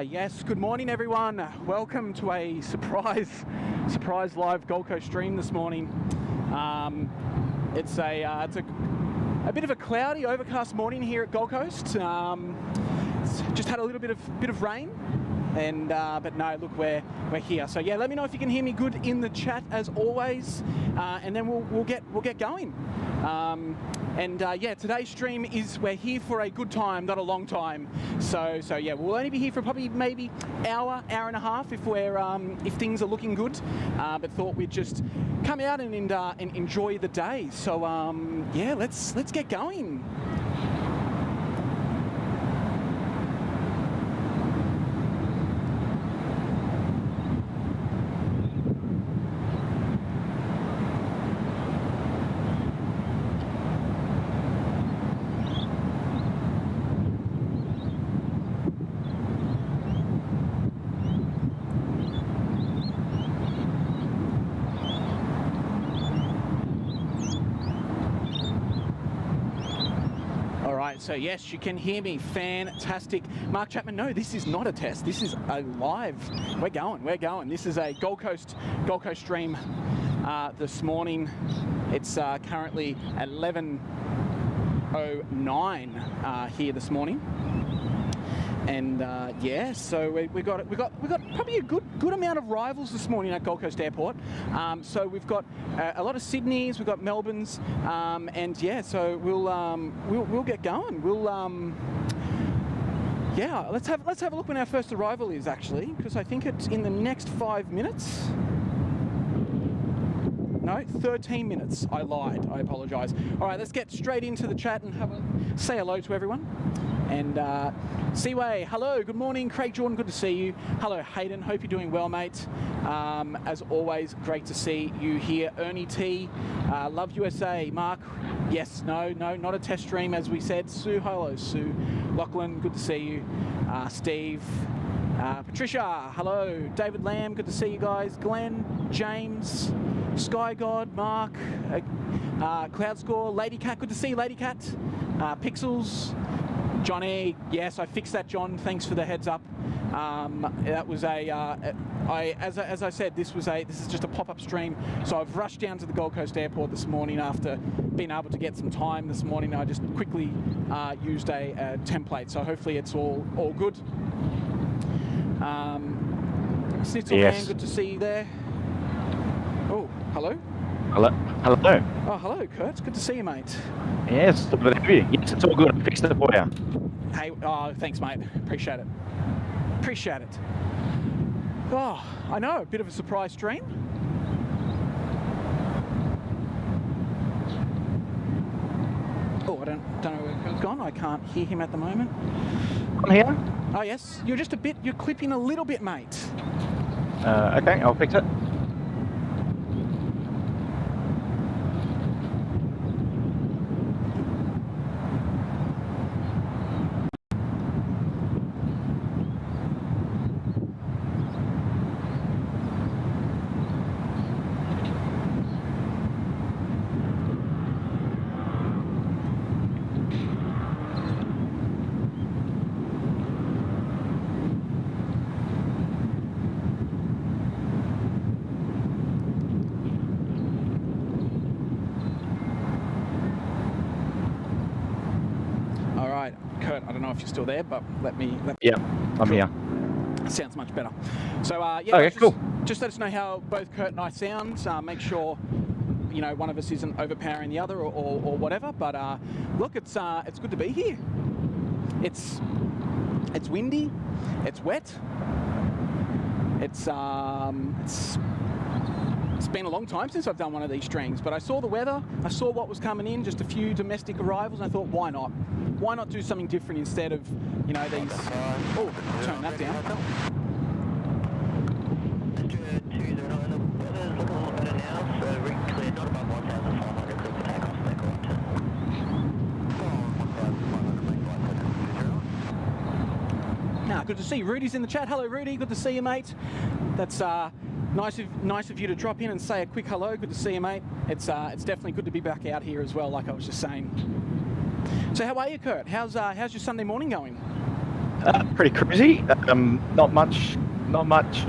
Yes, good morning everyone. Welcome to a surprise live Gold Coast stream this morning. It's a bit of a cloudy, overcast morning here at Gold Coast. It's just had a little bit of rain, and but no, look, we're here. So yeah, let me know if you can hear me good in the chat as always, and then we'll get going. Yeah, today's stream is we're here for a good time, not a long time. So yeah, we'll only be here for probably maybe hour and a half if we're if things are looking good. But thought we'd just come out and enjoy the day. So yeah, let's get going. So yes, you can hear me. Fantastic. Mark Chapman, no, this is not a test. This is a live. We're going. This is a Gold Coast stream this morning. It's currently 11:09 here this morning. And yeah, so we got probably a good amount of rivals this morning at Gold Coast Airport. So we've got a lot of Sydneys, we've got Melbournes, and yeah, so we'll get going. Yeah, let's have a look when our first arrival is actually, because I think it's in the next 5 minutes. No, 13 minutes. I lied. I apologise. All right, let's get straight into the chat and say hello to everyone. And Seaway, hello, good morning. Craig Jordan, good to see you. Hello, Hayden, hope you're doing well, mate. As always, great to see you here. Ernie T, love USA. Mark, yes, no, not a test stream, as we said. Sue, hello, Sue. Lachlan, good to see you. Steve, Patricia, hello. David Lamb, good to see you guys. Glenn, James, Sky God, Mark, Cloud Score, Lady Cat, good to see you, Lady Cat. Pixels, Johnny, yes, I fixed that, John. Thanks for the heads up. That was as I said, this is just a pop-up stream. So I've rushed down to the Gold Coast Airport this morning after being able to get some time this morning. I just quickly used a template, so hopefully it's all good. Snitzel yes. Man, good to see you there. Oh, hello. Hello. Oh, hello, Kurt. Good to see you, mate. Yes, yes, it's all good. I fixed it for you. Hey, oh, thanks, mate. Appreciate it. Oh, I know, a bit of a surprise stream. Oh, I don't know where Kurt's gone. I can't hear him at the moment. I'm here. Oh, yes. You're clipping a little bit, mate. Okay, I'll fix it. If you're still there, but let me yeah, I'm here. Sounds much better. So yeah, okay, cool. Just let us know how both Kurt and I sound. Make sure one of us isn't overpowering the other or whatever. But look, it's good to be here. It's windy, it's wet. It's been a long time since I've done one of these streams, but I saw the weather, I saw what was coming in, just a few domestic arrivals, and I thought, why not? Why not do something different instead of, these... Oh, turn that down. Good to see you. Rudy's in the chat. Hello, Rudy. Good to see you, mate. That's nice of you to drop in and say a quick hello. Good to see you, mate. It's definitely good to be back out here as well, like I was just saying. So how are you, Kurt? How's your Sunday morning going? Pretty cruisy. Not much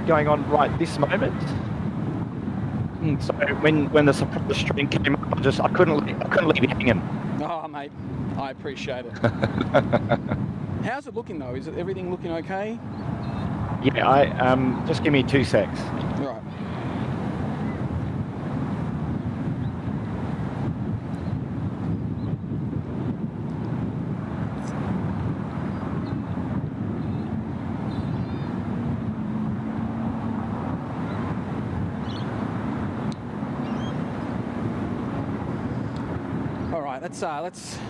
going on right this moment. So when the surprise stream came up, I couldn't leave you hanging. Oh, mate, I appreciate it. How's it looking though? Is it everything looking okay? Yeah, just give me 2 secs. Right.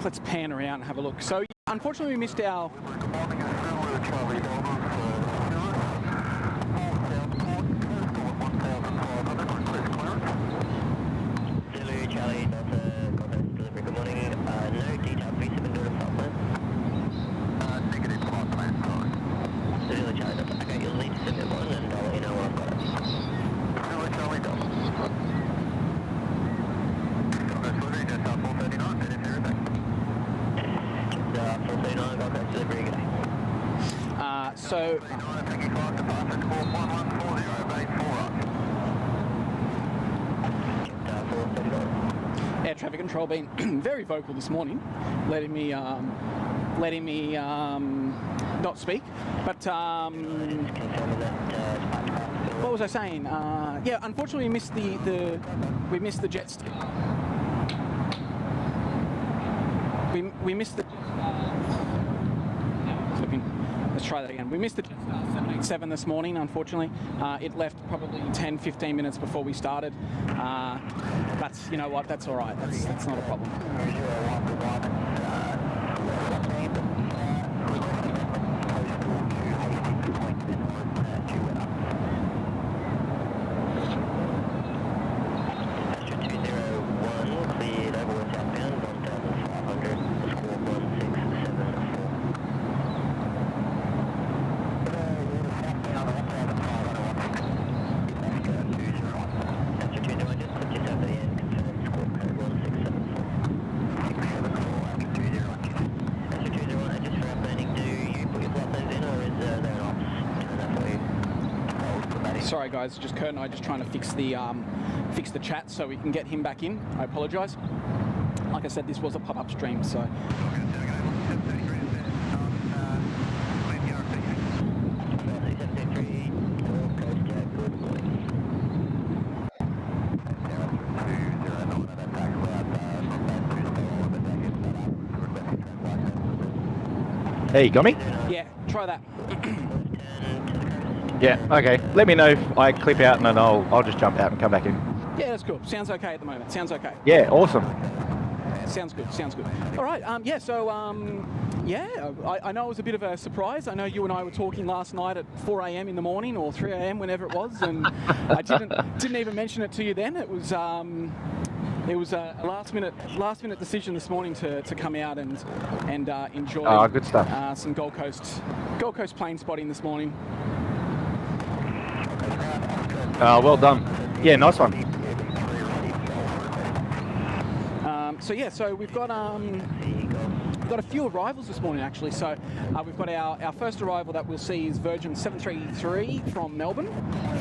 Let's pan around and have a look. So unfortunately we missed our air traffic control being very vocal this morning, letting me not speak. But what was I saying? Yeah, unfortunately, we missed the jets. We missed the. Let's try that again. We missed the 787 this morning, unfortunately. It left probably 10-15 minutes before we started. But you know what? That's all right. That's not a problem. Sorry guys, just Kurt and I just trying to fix the chat so we can get him back in. I apologise. Like I said, this was a pop-up stream, so. Hey, you got me? Yeah, try that. Yeah, okay. Let me know if I clip out and then I'll just jump out and come back in. Yeah, that's cool. Sounds okay at the moment. Sounds okay. Yeah, awesome. Sounds good. Sounds good. All right. Yeah. So yeah, I know it was a bit of a surprise. I know you and I were talking last night at 4 a.m. in the morning or 3 a.m. whenever it was, and I didn't even mention it to you then. It was a last minute decision this morning to come out and enjoy good stuff. Some Gold Coast plane spotting this morning. Well done. Yeah, nice one. So yeah, so we've got a few arrivals this morning actually. So we've got our first arrival that we'll see is Virgin 733 from Melbourne.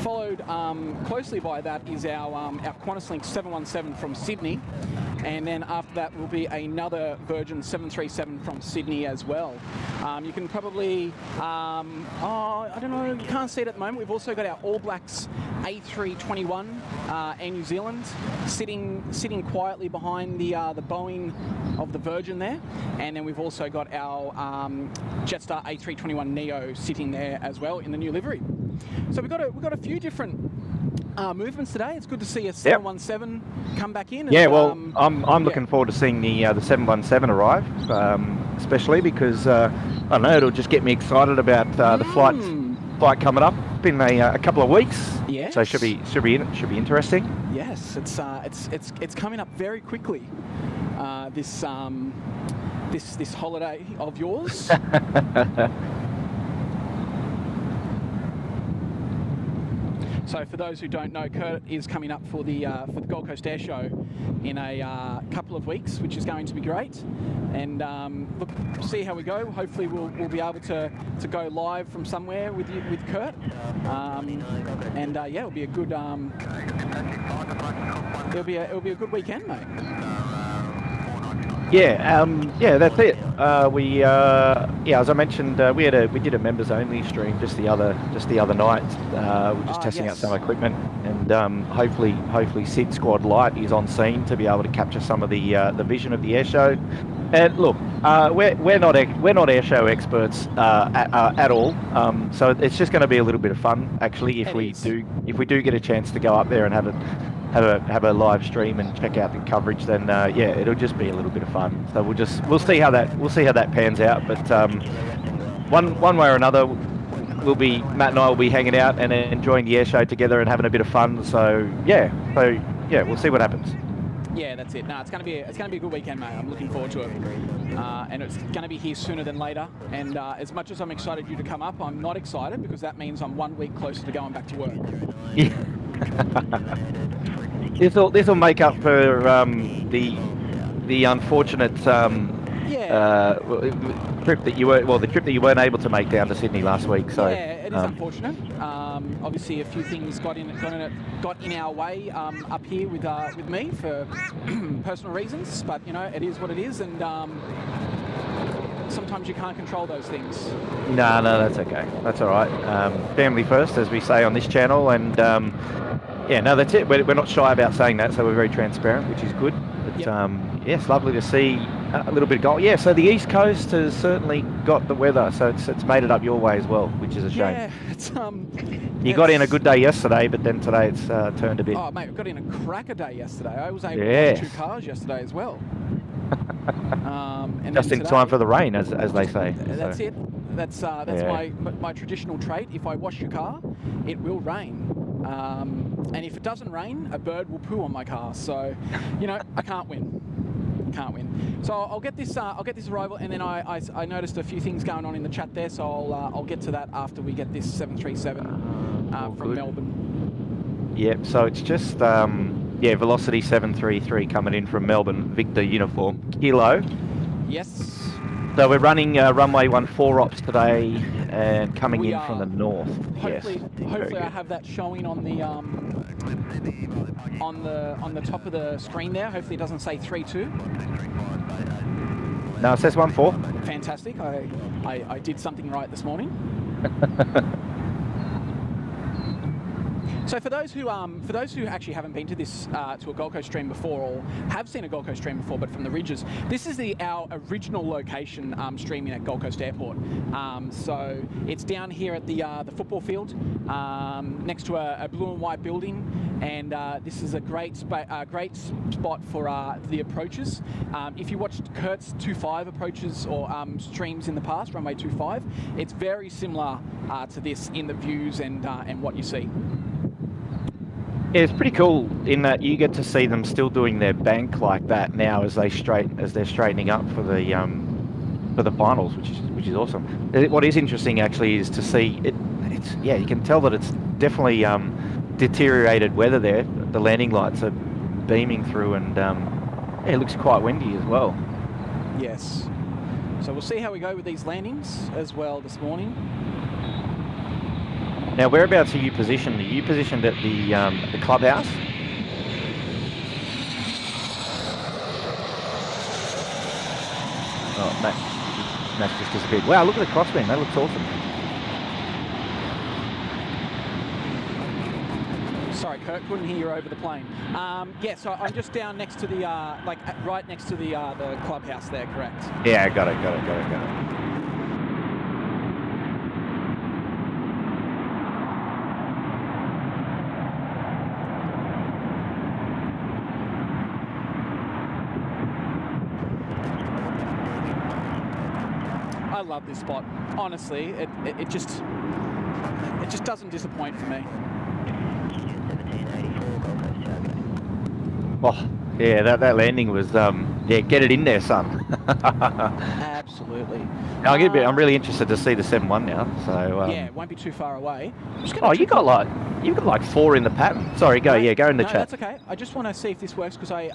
Followed closely by that is our QantasLink 717 from Sydney. And then after that will be another Virgin 737 from Sydney as well. You can probably, I don't know, you can't see it at the moment. We've also got our All Blacks A321 Air New Zealand sitting quietly behind the Boeing of the Virgin there. And then we've also got our Jetstar A321 Neo sitting there as well in the new livery. So we've got a few different movements today. It's good to see a 717 come back in. Yeah, and, well, I'm looking forward to seeing the 717 arrive, especially because I don't know, it'll just get me excited about the flight coming up in a couple of weeks. Yeah. So should be interesting. Yes, it's coming up very quickly. This holiday of yours. So for those who don't know, Kurt is coming up for the Gold Coast Air Show in a couple of weeks, which is going to be great. And look, see how we go. Hopefully we'll be able to go live from somewhere with Kurt. And yeah, it'll be a good it'll be a good weekend, mate. Yeah, yeah, that's it. Yeah, as I mentioned, we did a members only stream just the other night. We're just testing out some equipment, and hopefully SydSquad Lite is on scene to be able to capture some of the vision of the air show. And look, we're not air show experts at all. So it's just going to be a little bit of fun actually if we do get a chance to go up there and have a live stream and check out the coverage. Then yeah, it'll just be a little bit of fun. So we'll see how that pans out. But one way or another, Matt and I will be hanging out and enjoying the air show together and having a bit of fun. So yeah, we'll see what happens. Yeah, that's it. No, it's going to be a good weekend, mate. I'm looking forward to it, and it's going to be here sooner than later. And as much as I'm excited you to come up, I'm not excited because that means I'm 1 week closer to going back to work. Yeah. This will make up for the unfortunate trip that you weren't able to make down to Sydney last week. So yeah, it is unfortunate. Obviously, a few things got in our way up here with me for personal reasons. But you know, it is what it is, and sometimes you can't control those things. No, that's okay. That's all right. Family first, as we say on this channel, and yeah, no, that's it. We're not shy about saying that, so we're very transparent, which is good. But yeah, it's lovely to see a little bit of gold. Yeah, so the East Coast has certainly got the weather, so it's made it up your way as well, which is a shame. Yeah, it's You got in a good day yesterday, but then today it's turned a bit. Oh, mate, we got in a cracker day yesterday. I was able to watch 2 cars yesterday as well. And just in time for the rain, as they say. That's it. That's my traditional trait. If I wash your car, it will rain. And if it doesn't rain, a bird will poo on my car. So, you know, I can't win. So I'll get this arrival, and then I noticed a few things going on in the chat there. So I'll get to that after we get this 737 from Melbourne. Yep. So it's just Velocity 733 coming in from Melbourne, Victor uniform Kilo. Yes. So we're running runway 14 ops today, and coming in from the north. Hopefully I have that showing on the top of the screen there. Hopefully it doesn't say 32. No, it says 14. Fantastic. I did something right this morning. So for those who actually haven't been to this to a Gold Coast stream before, or have seen a Gold Coast stream before, but from the ridges, this is our original location streaming at Gold Coast Airport. So it's down here at the football field, next to a blue and white building, and this is a great spot for the approaches. If you watched Kurt's 25 approaches or streams in the past, runway 25, it's very similar to this in the views and what you see. Yeah, it's pretty cool in that you get to see them still doing their bank like that now as they're straightening up for the finals, which is awesome. What is interesting actually is to see it's you can tell that it's definitely deteriorated weather there. The landing lights are beaming through, and it looks quite windy as well. Yes. So we'll see how we go with these landings as well this morning. Now, whereabouts are you positioned? Are you positioned at the clubhouse? Oh, Matt's just disappeared. Wow, look at the crossbeam. That looks awesome. Sorry, Kurt, couldn't hear you over the plane. Yeah, so I'm just down next to the right next to the clubhouse there. Correct. Yeah, got it. I love this spot. Honestly, it just doesn't disappoint for me. Well, Yeah, that landing was yeah, get it in there, son. Absolutely. I'm really interested to see the 7-1 now. So yeah, it won't be too far away. oh, you've got like 4 in the pattern. Sorry, go. Mate, Yeah, go in the no, chat. that's okay. I just want to see if this works because I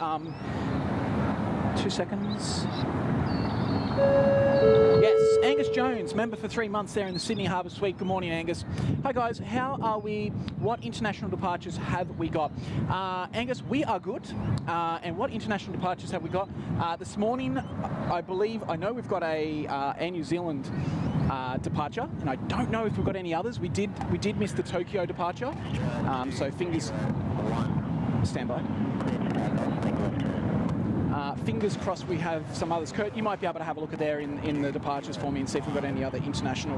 2 seconds. Yes, Angus Jones, member for 3 months there in the Sydney Harbour Suite. Good morning, Angus. Hi guys, how are we? What international departures have we got? Angus, we are good. And what international departures have we got? This morning, I know we've got a Air New Zealand departure, and I don't know if we've got any others. We did miss the Tokyo departure, so fingers. Stand by. Fingers crossed we have some others. Kurt, you might be able to have a look at there in the departures for me and see if we've got any other international.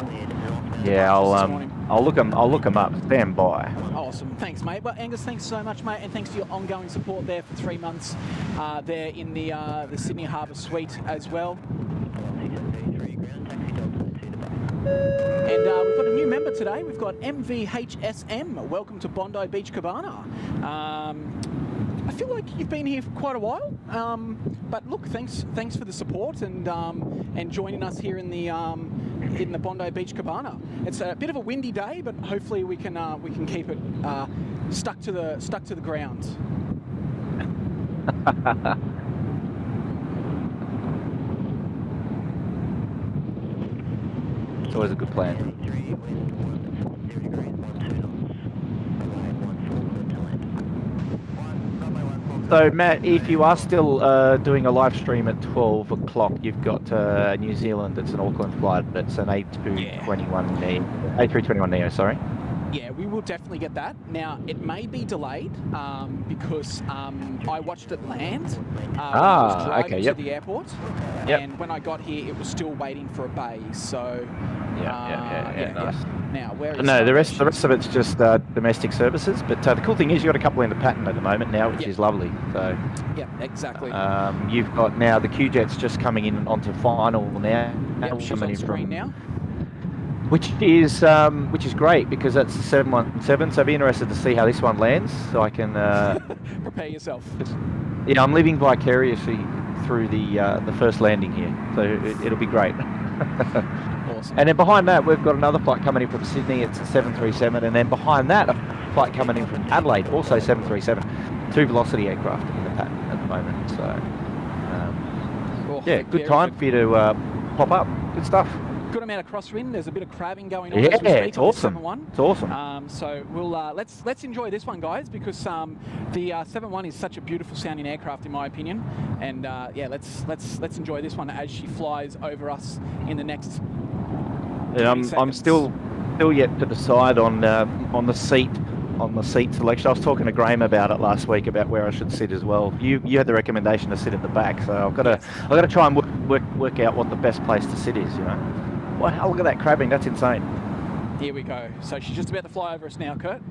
Yeah, I'll look them up. Stand by. Awesome, thanks, mate. Well, Angus, thanks so much, mate, and thanks for your ongoing support there for 3 months there in the Sydney Harbour Suite as well. And we've got a new member today. We've got MVHSM. Welcome to Bondi Beach Cabana. I feel like you've been here for quite a while, but look, thanks for the support and joining us here in the Bondi Beach Cabana. It's a bit of a windy day, but hopefully we can keep it stuck to the ground. It's always a good plan. So Matt, if you are still doing a live stream at 12 o'clock, you've got New Zealand. It's an Auckland flight. It's an A321 Neo. Sorry. Yeah, we will definitely get that. Now, it may be delayed because I watched it land when I was driving to the airport, and when I got here, it was still waiting for a bay. So, nice. Now, where is the rest of it's just domestic services. But the cool thing is you've got a couple in the pattern at the moment now, which is lovely. So, yeah, exactly. You've got now the Q jets just coming in onto final now. She's on screen now. Which is great because that's the 717. So I'd be interested to see how this one lands. So I can prepare yourself. Yeah, I'm living vicariously through the first landing here, so it'll be great. Awesome. And then behind that, we've got another flight coming in from Sydney. It's a 737, and then behind that, a flight coming in from Adelaide, also 737. 2 Velocity aircraft in the pattern at the moment. So yeah, good time for you to pop up. Good stuff. Good amount of crosswind. There's a bit of crabbing going on. Yeah, as we speak it's awesome. It's awesome. So we'll let's enjoy this one, guys, because the 7-1 is such a beautiful sounding aircraft, in my opinion. And yeah, let's enjoy this one as she flies over us in the next. And I'm still yet to decide on the seat selection. I was talking to Graham about it last week about where I should sit as well. You had the recommendation to sit at the back, so I've got to try and work out what the best place to sit is. You know. Wow, look at that crabbing, that's insane. Here we go. So she's just about to fly over us now, Kurt.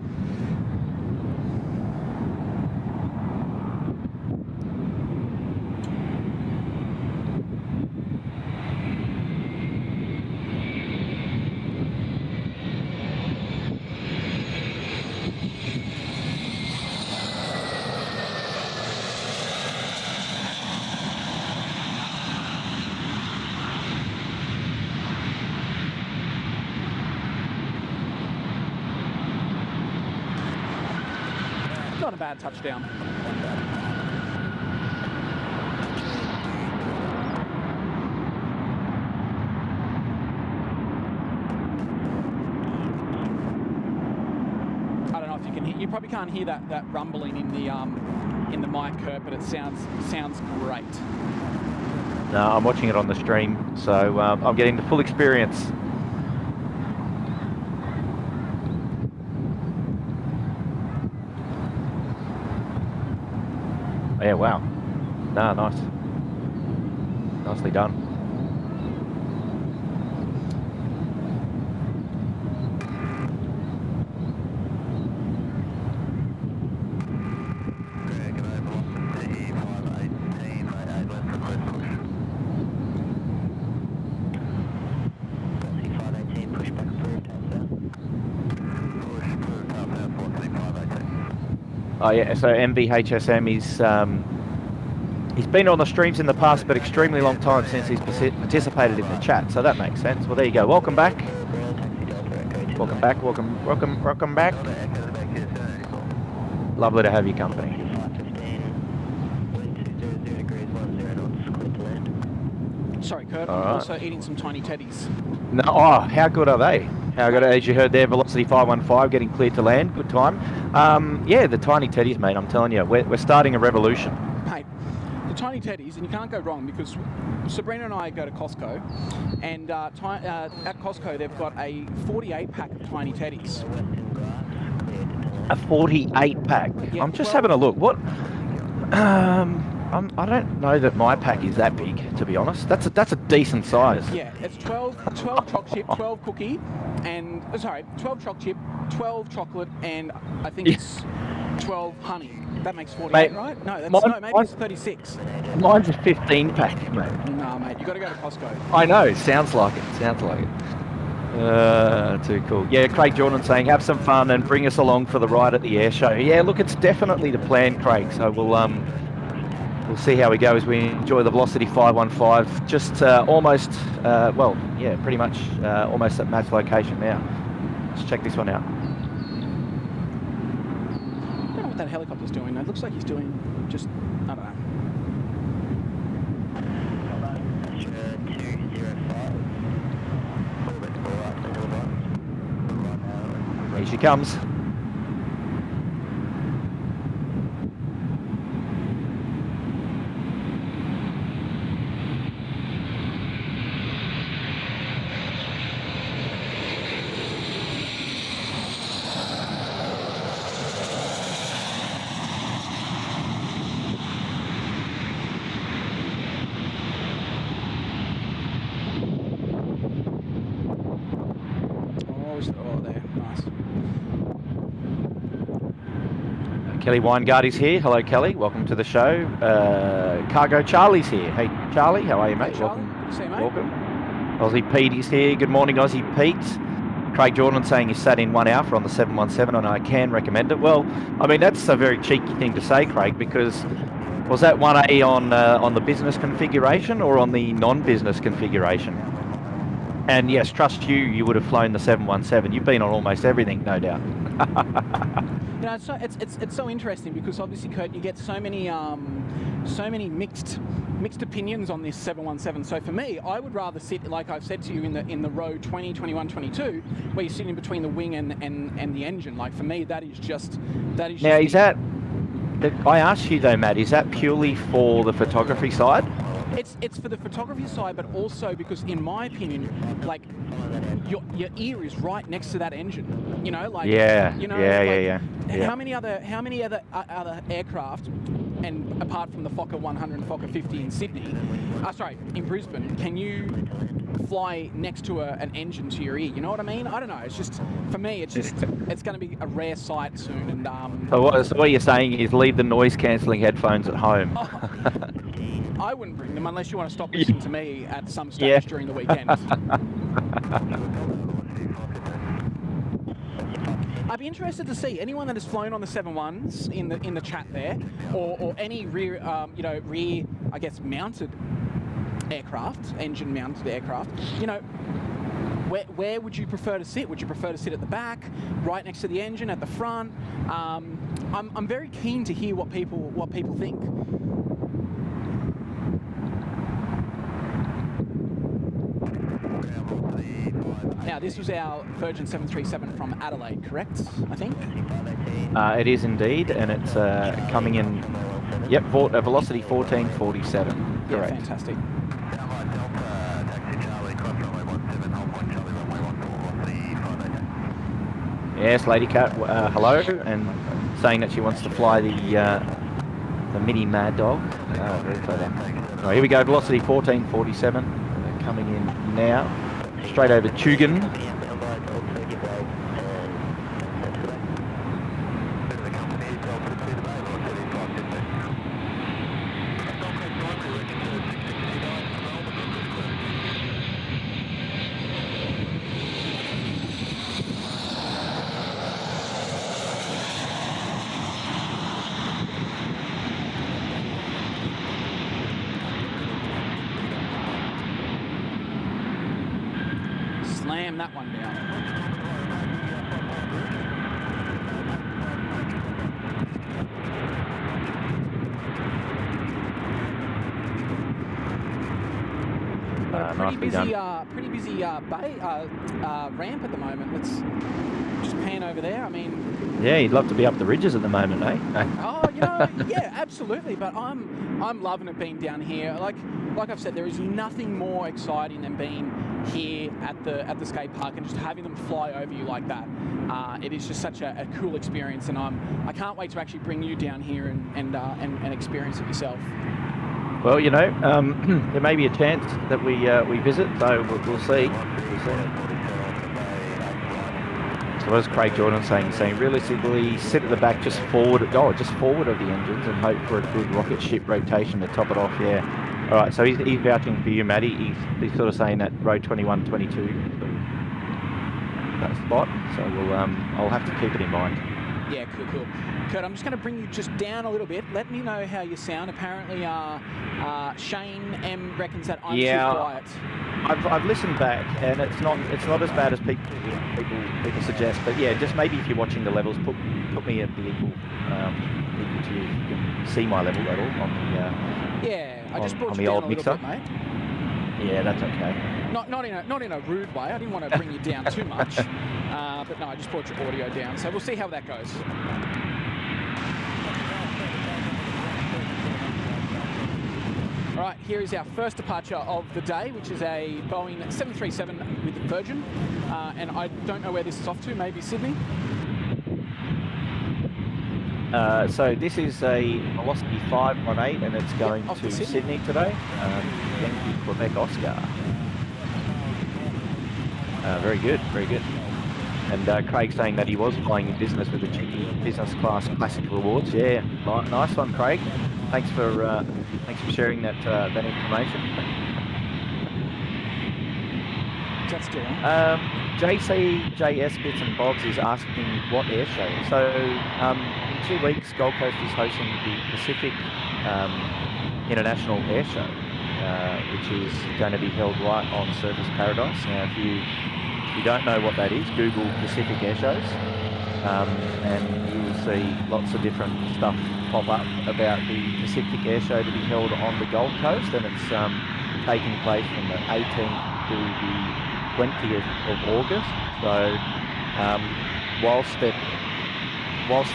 Not a bad touchdown. I don't know if you can hear. You probably can't hear that rumbling in the mic, Kurt, but it sounds great. No, I'm watching it on the stream, so I'm getting the full experience. Yeah, wow. No, nice. Nicely done. Oh yeah, so MVHSM is He's been on the streams in the past, but extremely long time since he's participated in the chat, so that makes sense. Well, there you go. Welcome back. Welcome back. Welcome back. Lovely to have your company. Sorry, Kurt. I'm also eating some tiny teddies. No, oh, how good are they? How good, as you heard there, Velocity 515 getting cleared to land. Good time. Yeah, the tiny teddies, mate. I'm telling you, we're starting a revolution. Mate, the tiny teddies, and you can't go wrong because Sabrina and I go to Costco, and at Costco they've got a 48-pack of tiny teddies. A 48-pack. Yeah, I'm just having a look. What? I don't know that my pack is that big, to be honest. That's a decent size. Yeah, it's 12 choc chip, 12 cookie, and 12 choc chip, 12 chocolate, and I think it's 12 honey. That makes 48, mate, right? No, maybe it's 36. Mine's a 15-pack, mate. No, mate, you got to go to Costco. I know. Sounds like it. Too cool. Yeah, Craig Jordan saying have some fun and bring us along for the ride at the air show. Yeah, look, it's definitely the plan, Craig. So we'll see how we go as we enjoy the Velocity 515. Just almost, pretty much almost at match location now. Let's check this one out. I don't know what that helicopter's doing. It looks like he's doing just, I don't know. Here she comes. Kelly Weingart is here. Hello, Kelly. Welcome to the show. Cargo Charlie's here. Hey, Charlie. How are you, mate? Hey, welcome. Good to see you, mate. Welcome. Aussie Pete is here. Good morning, Aussie Pete. Craig Jordan saying he sat in 1 hour on the 717, and I can recommend it. Well, I mean, that's a very cheeky thing to say, Craig, because was that 1A on the business configuration or on the non-business configuration? And yes, trust you would have flown the 717. You've been on almost everything, no doubt. You know, it's so interesting because obviously, Kurt, you get so many mixed opinions on this 717. So for me, I would rather sit, like I've said to you, in the row 20, 21, 22, where you're sitting between the wing and the engine. Like for me, that is just. Now, is that? I asked you though, Matt. Is that purely for the photography side? It's for the photography side, but also because, in my opinion, like your ear is right next to that engine. You know, like yeah. How many other aircraft, and apart from the Fokker 100 and Fokker 50 in Sydney, in Brisbane, can you fly next to an engine to your ear? You know what I mean? I don't know. It's just, for me, it's going to be a rare sight soon. And so what you're saying is leave the noise cancelling headphones at home. I wouldn't bring them unless you want to stop listening to me at some stage during the weekend. I'd be interested to see anyone that has flown on the 7-1s in the chat there, or any rear, I guess, mounted aircraft, engine mounted aircraft. You know, where would you prefer to sit? Would you prefer to sit at the back, right next to the engine, at the front? I'm very keen to hear what people think. Now, this was our Virgin 737 from Adelaide, correct, I think? It is indeed, and it's coming in, yep, velocity 1447, correct. Yeah, fantastic. Yes, Lady Cat, hello, and saying that she wants to fly the Mini Mad Dog. Very clever. Right, here we go, velocity 1447, coming in now. Straight over Tugun. Slam that one down. Pretty busy ramp at the lovement. Let's just pan over there. I mean, yeah, you'd love to be up the ridges at the moment, eh? Oh, you know, yeah, absolutely. But I'm loving it being down here. Like I've said, there is nothing more exciting than being here at the skate park and just having them fly over you like that. It is just such a cool experience, and I can't wait to actually bring you down here and experience it yourself. Well, you know, there may be a chance that we visit, so we'll see. We'll see. So as Craig Jordan saying realistically, sit at the back, just forward of the engines, and hope for a good rocket ship rotation to top it off. Yeah. All right. So he's vouching for you, Matty. He's sort of saying that row 21, 22, that spot. So I'll have to keep it in mind. Yeah, cool. Kurt, I'm just going to bring you just down a little bit. Let me know how you sound. Apparently, Shane M reckons that I'm too quiet. I've listened back, and it's not as bad as people suggest. But yeah, just maybe if you're watching the levels, put me at the equal to you. You can see my level at all on the I just brought you down old a mixer. little bit, mate. Yeah, that's okay. Not in a rude way. I didn't want to bring you down too much, but no, I just brought your audio down. So we'll see how that goes. All right, here is our first departure of the day, which is a Boeing 737 with Virgin, and I don't know where this is off to. Maybe Sydney. So this is a Velocity 518, and it's going to Sydney today. Yankee Quebec Oscar. Very good. And Craig's saying that he was flying in business with the cheeky business class classic rewards. Yeah, nice one, Craig. Thanks for sharing that information. That's still on. JS Bits and Bobs is asking what air show. So in 2 weeks, Gold Coast is hosting the Pacific International Air Show, which is going to be held right on Surfers Paradise. Now, if you don't know what that is, Google Pacific Air Shows, and you will see lots of different stuff pop up about the Pacific Air Show to be held on the Gold Coast, and it's taking place from the 18th to the 20th of August. So whilst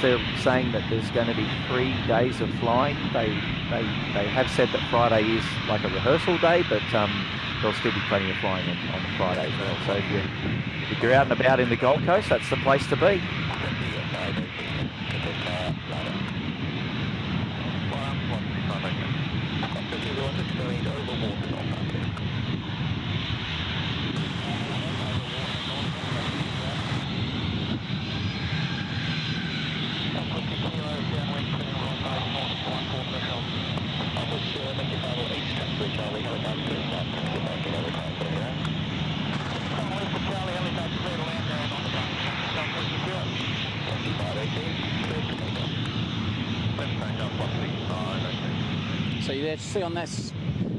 they're saying that there's going to be 3 days of flying, they have said that Friday is like a rehearsal day, but there'll still be plenty of flying on the Friday as well. So if you're out and about in the Gold Coast, that's the place to be. So you see on this,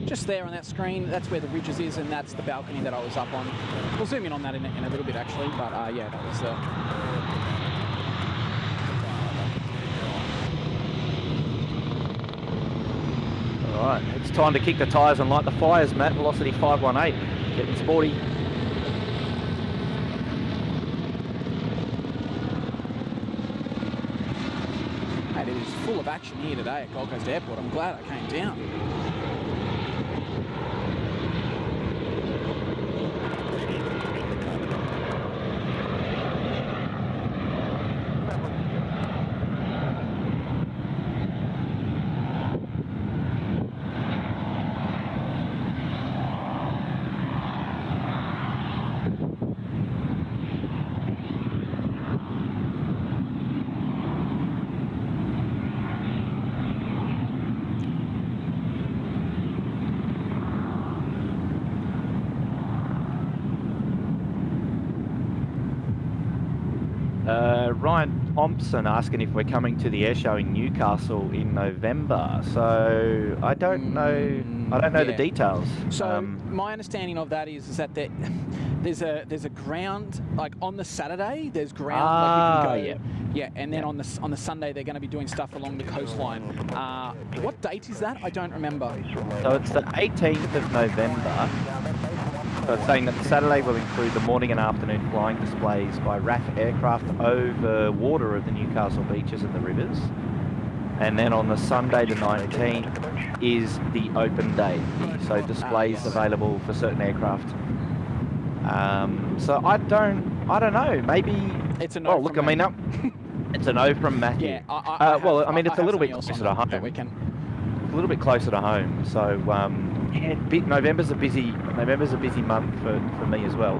just there on that screen, that's where the ridges is, and that's the balcony that I was up on. We'll zoom in on that in a little bit actually, but yeah, that was All right, it's time to kick the tyres and light the fires, Matt. Velocity 518, getting sporty. Mate, it is full of action here today at Gold Coast Airport. I'm glad I came down. Ryan Thompson asking if we're coming to the air show in Newcastle in November. So I don't know. I don't know the details. So my understanding of that is that there's a ground, like on the Saturday, there's ground, like you can go. Yeah, and then on the Sunday they're going to be doing stuff along the coastline. What date is that? I don't remember. So it's the 18th of November. So it's saying that the Saturday will include the morning and afternoon flying displays by RAF aircraft over water of the Newcastle beaches and the rivers. And then on the Sunday the 19th is the open day. So displays available for certain aircraft. So I don't know. Maybe it's a no. Oh, look, I mean, it's a no from Matthew. Yeah, well, I mean, it's a little bit closer to home. That weekend. A little bit closer to home. So yeah, November's a busy month for me as well.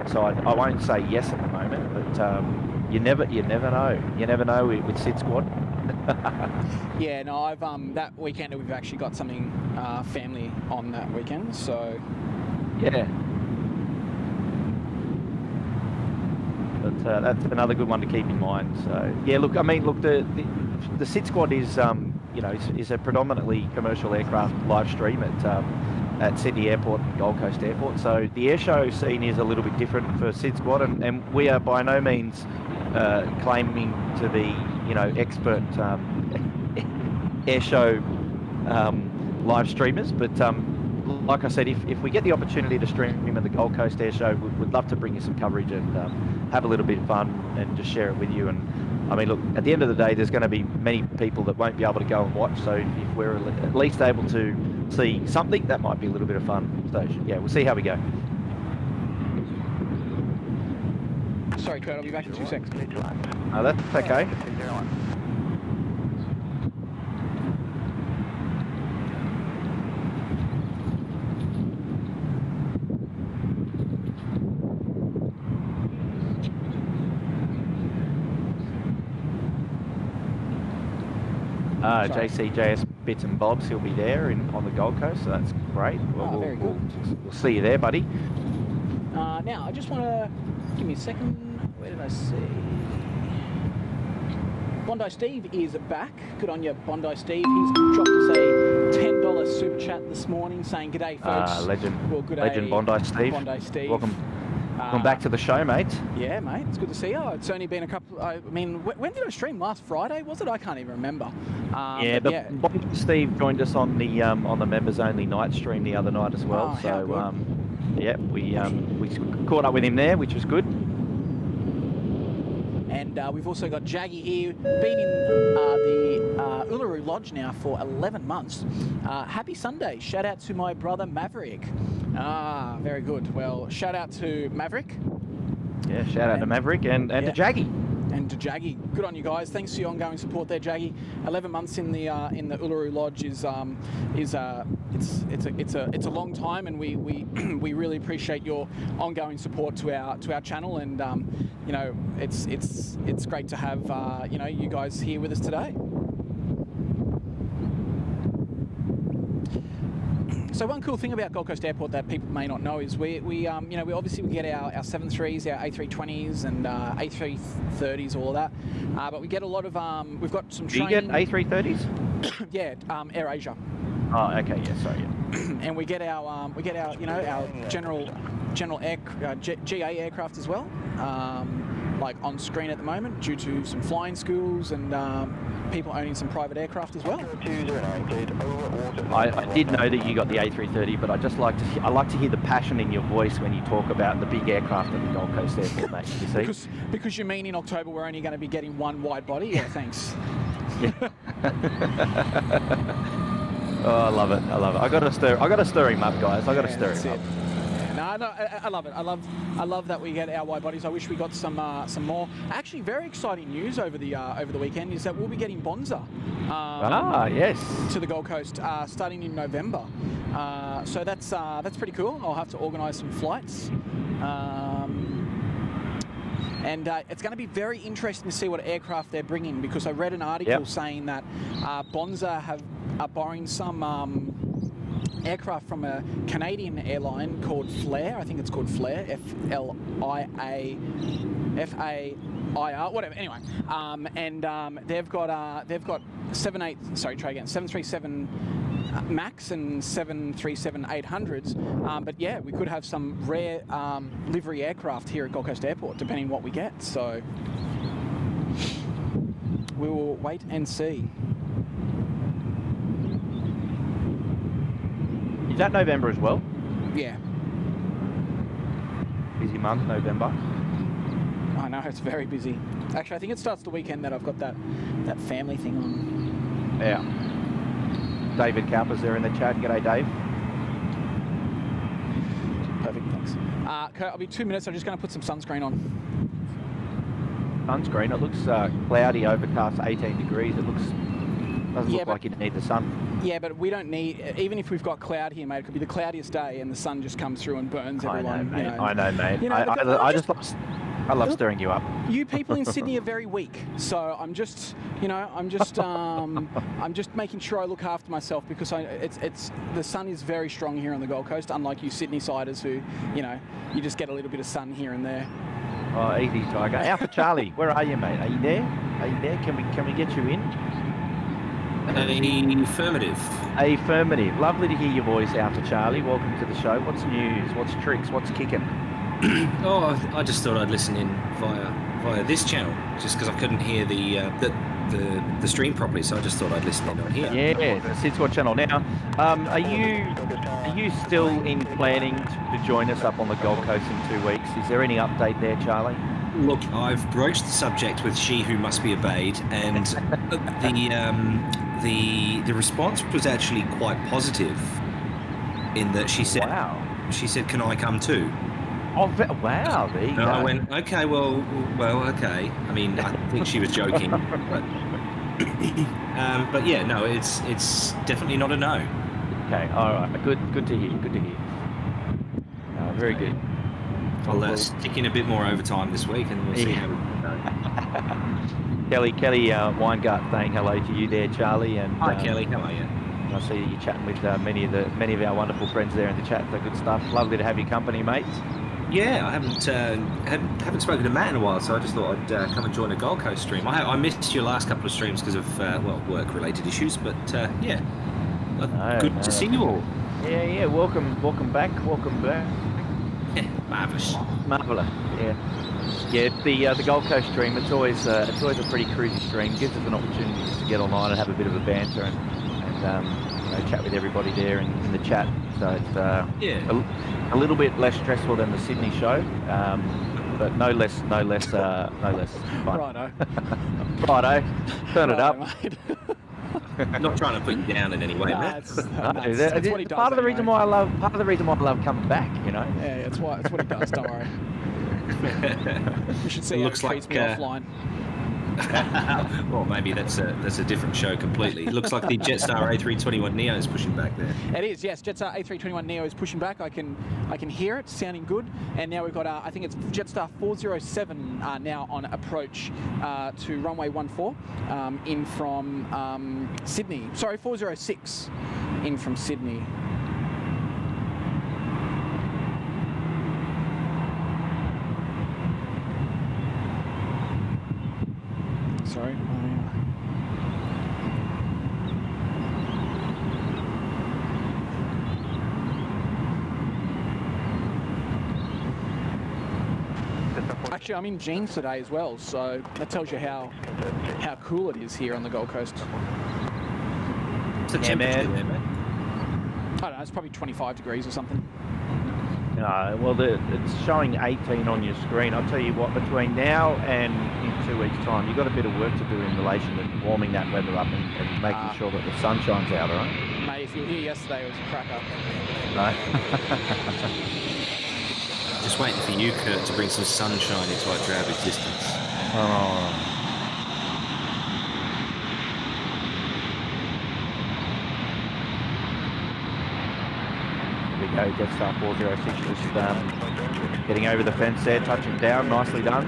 So I won't say yes at the moment, but you never know. You never know with SydSquad. Yeah, no, I've that weekend we've actually got something family on that weekend, so yeah. But that's another good one to keep in mind. So yeah, look, I mean, look, the SydSquad is is a predominantly commercial aircraft live stream at Sydney Airport and Gold Coast Airport. So the airshow scene is a little bit different for SydSquad, and we are by no means claiming to be expert airshow live streamers, but like I said, if we get the opportunity to stream at the Gold Coast Airshow, we'd love to bring you some coverage and have a little bit of fun and just share it with you. And I mean, look, at the end of the day, there's going to be many people that won't be able to go and watch. So if we're at least able to see something, that might be a little bit of fun. So yeah, we'll see how we go. Sorry, Kurt, I'll be back in 2 seconds. Oh, that's okay. JCJS Bits and Bobs, he'll be there on the Gold Coast, so that's great. Well, very good. We'll see you there, buddy. Now, I just want to give me a second. Where did I see? Bondi Steve is back. Good on you, Bondi Steve. He's dropped us a $10 super chat this morning saying, "G'day, folks." Legend. Well, good legend, Bondi Steve. Bondi Steve. Welcome back to the show, mate. Yeah, mate. It's good to see you. It's only been a couple. I mean, when did I stream? Last Friday, was it? I can't even remember. Bondi Steve joined us on the members only night stream the other night as well. We caught up with him there, which was good. And we've also got Jaggy here, been in the Uluru Lodge now for 11 months. Happy Sunday. Shout out to my brother Maverick. Very good. Well, shout out to Maverick. Yeah, shout out to Maverick and to Jaggy. And to Jaggy. Good on you guys. Thanks for your ongoing support there, Jaggy. 11 months in the Uluru Lodge is it's a long time, and we really appreciate your ongoing support to our channel, and it's great to have you guys here with us today. So one cool thing about Gold Coast Airport that people may not know is we obviously get our 73s, our A320s and A330s, all of that. But we get a lot of we've got some training. Do you get A330s? Yeah, Air Asia. Oh, okay, yeah, sorry. Yeah. And we get our our general GA aircraft as well. Like on screen at the moment due to some flying schools and people owning some private aircraft as well. I did know that you got the A330, but I like to hear the passion in your voice when you talk about the big aircraft at the Gold Coast Airport, mate. You see? Because you mean in October we're only going to be getting one wide body? Yeah, thanks. Yeah. Oh, I love it. I got to stir him up, guys. I got to stir him up. No, I love it. I love that we get our wide bodies. I wish we got some more. Actually, very exciting news over the weekend is that we'll be getting Bonza. Yes. To the Gold Coast starting in November. So that's pretty cool. I'll have to organise some flights. And it's going to be very interesting to see what aircraft they're bringing, because I read an article saying that Bonza are borrowing some aircraft from a Canadian airline called Flair. I think it's called Flair, F-L-I-A-F-A-I-R, whatever. Anyway, they've got 737 Max and 737-800s. But yeah, we could have some rare livery aircraft here at Gold Coast Airport, depending on what we get. So we will wait and see. Is that November as well? Yeah. Busy month, November. I know, it's very busy. Actually, I think it starts the weekend that I've got that family thing on. Yeah. David Cowper's there in the chat. G'day, Dave. Perfect, thanks. Kurt, I'll be 2 minutes. I'm just going to put some sunscreen on. Sunscreen. It looks cloudy, overcast, 18 degrees. It doesn't look like you need the sun. Yeah, but we don't need, even if we've got cloud here, mate, it could be the cloudiest day and the sun just comes through and burns everyone. I know, mate. You know, I love stirring you up. You people in Sydney are very weak, so I'm just making sure I look after myself because the sun is very strong here on the Gold Coast, unlike you Sydney-siders who, you just get a little bit of sun here and there. Oh, easy, Tiger. Alpha Charlie, where are you, mate? Are you there? Can we get you in? Affirmative. Affirmative. Lovely to hear your voice, Alpha Charlie. Welcome to the show. What's news? What's tricks? What's kicking? Oh, I just thought I'd listen in via this channel, just because I couldn't hear the stream properly. So I just thought I'd listen in on here. Yeah, the SydSquad channel. Now, are you still in planning to join us up on the Gold Coast in 2 weeks? Is there any update there, Charlie? Look, I've broached the subject with She Who Must Be Obeyed, and the response was actually quite positive. In that she said, "Wow." She said, "Can I come too?" Oh, wow! There you go. I went, "Okay, well, okay." I mean, I think she was joking, but yeah, no, it's definitely not a no. Okay, all right, good to hear. Good to hear. Very good. I'll stick in a bit more overtime this week, and we'll see how we go. Kelly Weingart saying hello to you there, Charlie. And hi, Kelly. How are you? I see you chatting with many of our wonderful friends there in the chat. So good stuff. Lovely to have your company, mates. Yeah, I haven't spoken to Matt in a while, so I just thought I'd come and join a Gold Coast stream. I missed your last couple of streams because of work-related issues, but yeah, good to see you all. Yeah. Welcome back. Yeah, marvellous. Yeah, the Gold Coast stream. It's always a pretty cruisy stream. Gives us an opportunity just to get online and have a bit of a banter and chat with everybody there in the chat. So it's a little bit less stressful than the Sydney show, but no less fun. Righto. Righto. Turn it up. Not trying to put you down in any way, Matt. That's what he does. Part of the reason why I love coming back, Yeah, it's what he does. Don't worry. You should see how he treats me offline. Well, maybe that's a different show completely. It looks like the Jetstar A321 Neo is pushing back there. It is, yes. Jetstar A321 Neo is pushing back. I can hear it sounding good. And now we've got I think it's Jetstar 407 now on approach to runway 14 in from Sydney. Sorry, 406 in from Sydney. Sorry. Actually, I'm in jeans today as well, so that tells you how cool it is here on the Gold Coast. It's a temperature there, man. I don't know, it's probably 25 degrees or something. No, well, it's showing 18 on your screen. I'll tell you what, between now and in 2 weeks' time, you've got a bit of work to do in relation to warming that weather up and making sure that the sun shines out, all right? Mate, if you were here yesterday, it was a cracker. Right. Just waiting for you, Kurt, to bring some sunshine into our drab existence. Oh. There we go, Jetstar 406 just getting over the fence there, touching down, nicely done.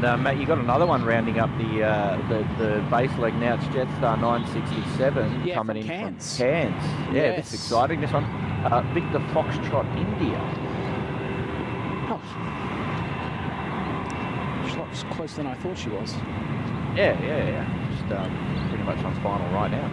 Matt, you got another one rounding up the base leg now. It's Jetstar 967 coming in Cairns. from Cairns. Yeah, Yes. this is exciting. This one, Victor Foxtrot, India. Oh. She's a lot closer than I thought she was. Yeah. Just pretty much on final right now.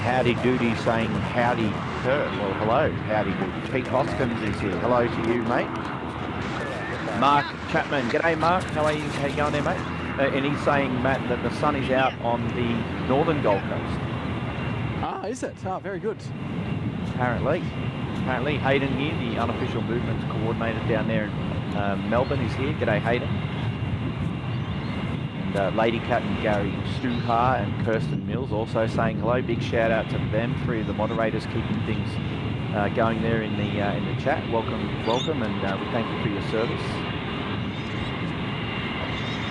Howdy Doody saying howdy Kurt. Well, hello, howdy Doody. Pete Hoskins is here. Hello to you, mate. Mark Chapman. G'day, Mark. How you going there, mate? And he's saying, Matt, that the sun is out on the northern Gold Coast. Ah, is it? Oh, very good. Apparently. Hayden here, the unofficial movements coordinator down there in Melbourne, is here. G'day, Hayden. And Lady Cat and Gary Stuhar and Kirsten Mills also saying hello. Big shout out to them, 3 of the moderators keeping things going there in the chat. Welcome, and we thank you for your service.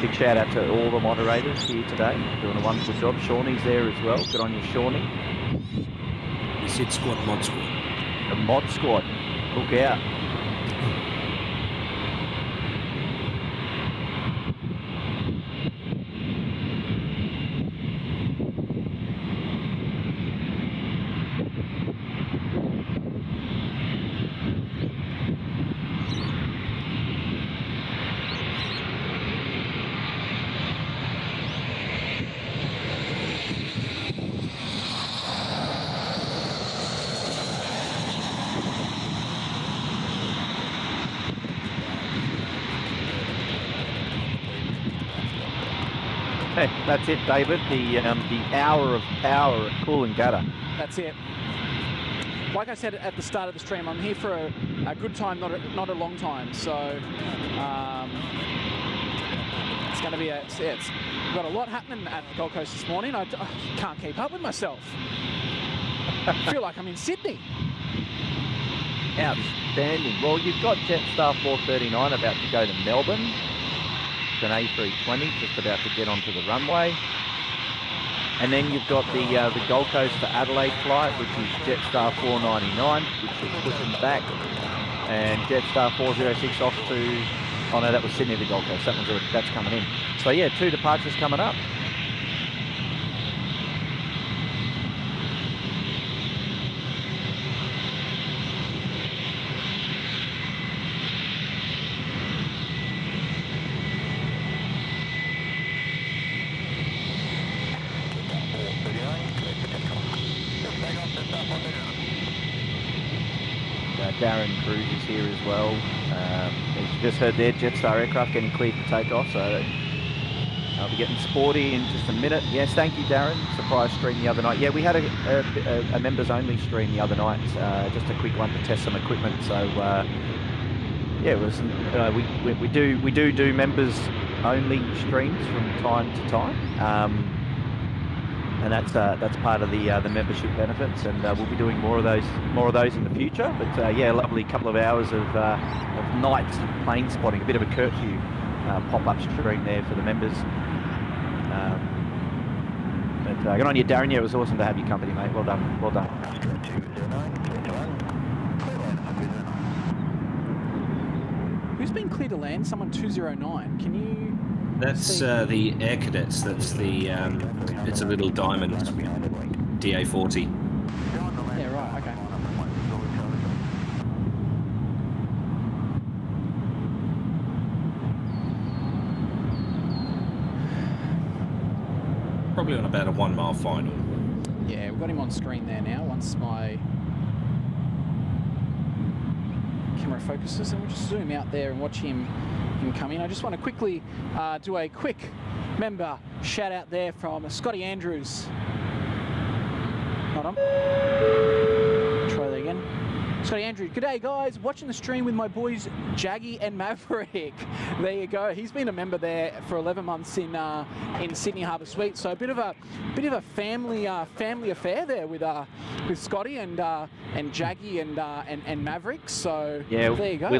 Big shout out to all the moderators here today, doing a wonderful job. Shawnee's there as well. Good on you, Shawnee. The SydSquad mod squad. The mod squad. Look out. Hey, that's it, David. The hour of power at Coolangatta. That's it. Like I said at the start of the stream, I'm here for a good time, not a long time. So it's going to be it's got a lot happening at the Gold Coast this morning. I can't keep up with myself. I feel like I'm in Sydney. Outstanding. Well, you've got Jetstar 439 about to go to Melbourne. It's an A320 just about to get onto the runway. And then you've got the Gold Coast to Adelaide flight, which is Jetstar 499, which is pushing back. And Jetstar 406 off to... Oh no, that was Sydney to Gold Coast. That's coming in. So yeah, 2 departures coming up. Darren Cruz is here as well. He's just heard their Jetstar aircraft getting cleared for takeoff, so I'll be getting sporty in just a minute. Yes, thank you, Darren. Surprise stream the other night. Yeah, we had a members-only stream the other night, just a quick one to test some equipment. So yeah, it was. We do members-only streams from time to time. And that's part of the membership benefits, and we'll be doing more of those in the future. But yeah, lovely couple of hours of nights of plane spotting, a bit of a curfew pop-up stream there for the members. But good on you, Darren. Yeah, it was awesome to have your company, mate. Well done. Who's been cleared to land? Someone 209. Can you? That's the Air Cadets. That's the it's a little diamond DA40. Yeah, right. Okay. Probably on about a 1 mile final. Yeah, we've got him on screen there now. Once my camera focuses, and we'll just zoom out there and watch him come in. I just want to quickly do a quick member shout out there from Scotty Andrews. Hold on. Try that again. Scotty Andrew, g'day guys, watching the stream with my boys Jaggy and Maverick. There you go. He's been a member there for 11 months in Sydney Harbour Suite. So a bit of a family affair there with Scotty and Jaggy and Maverick. So yeah, there you go. We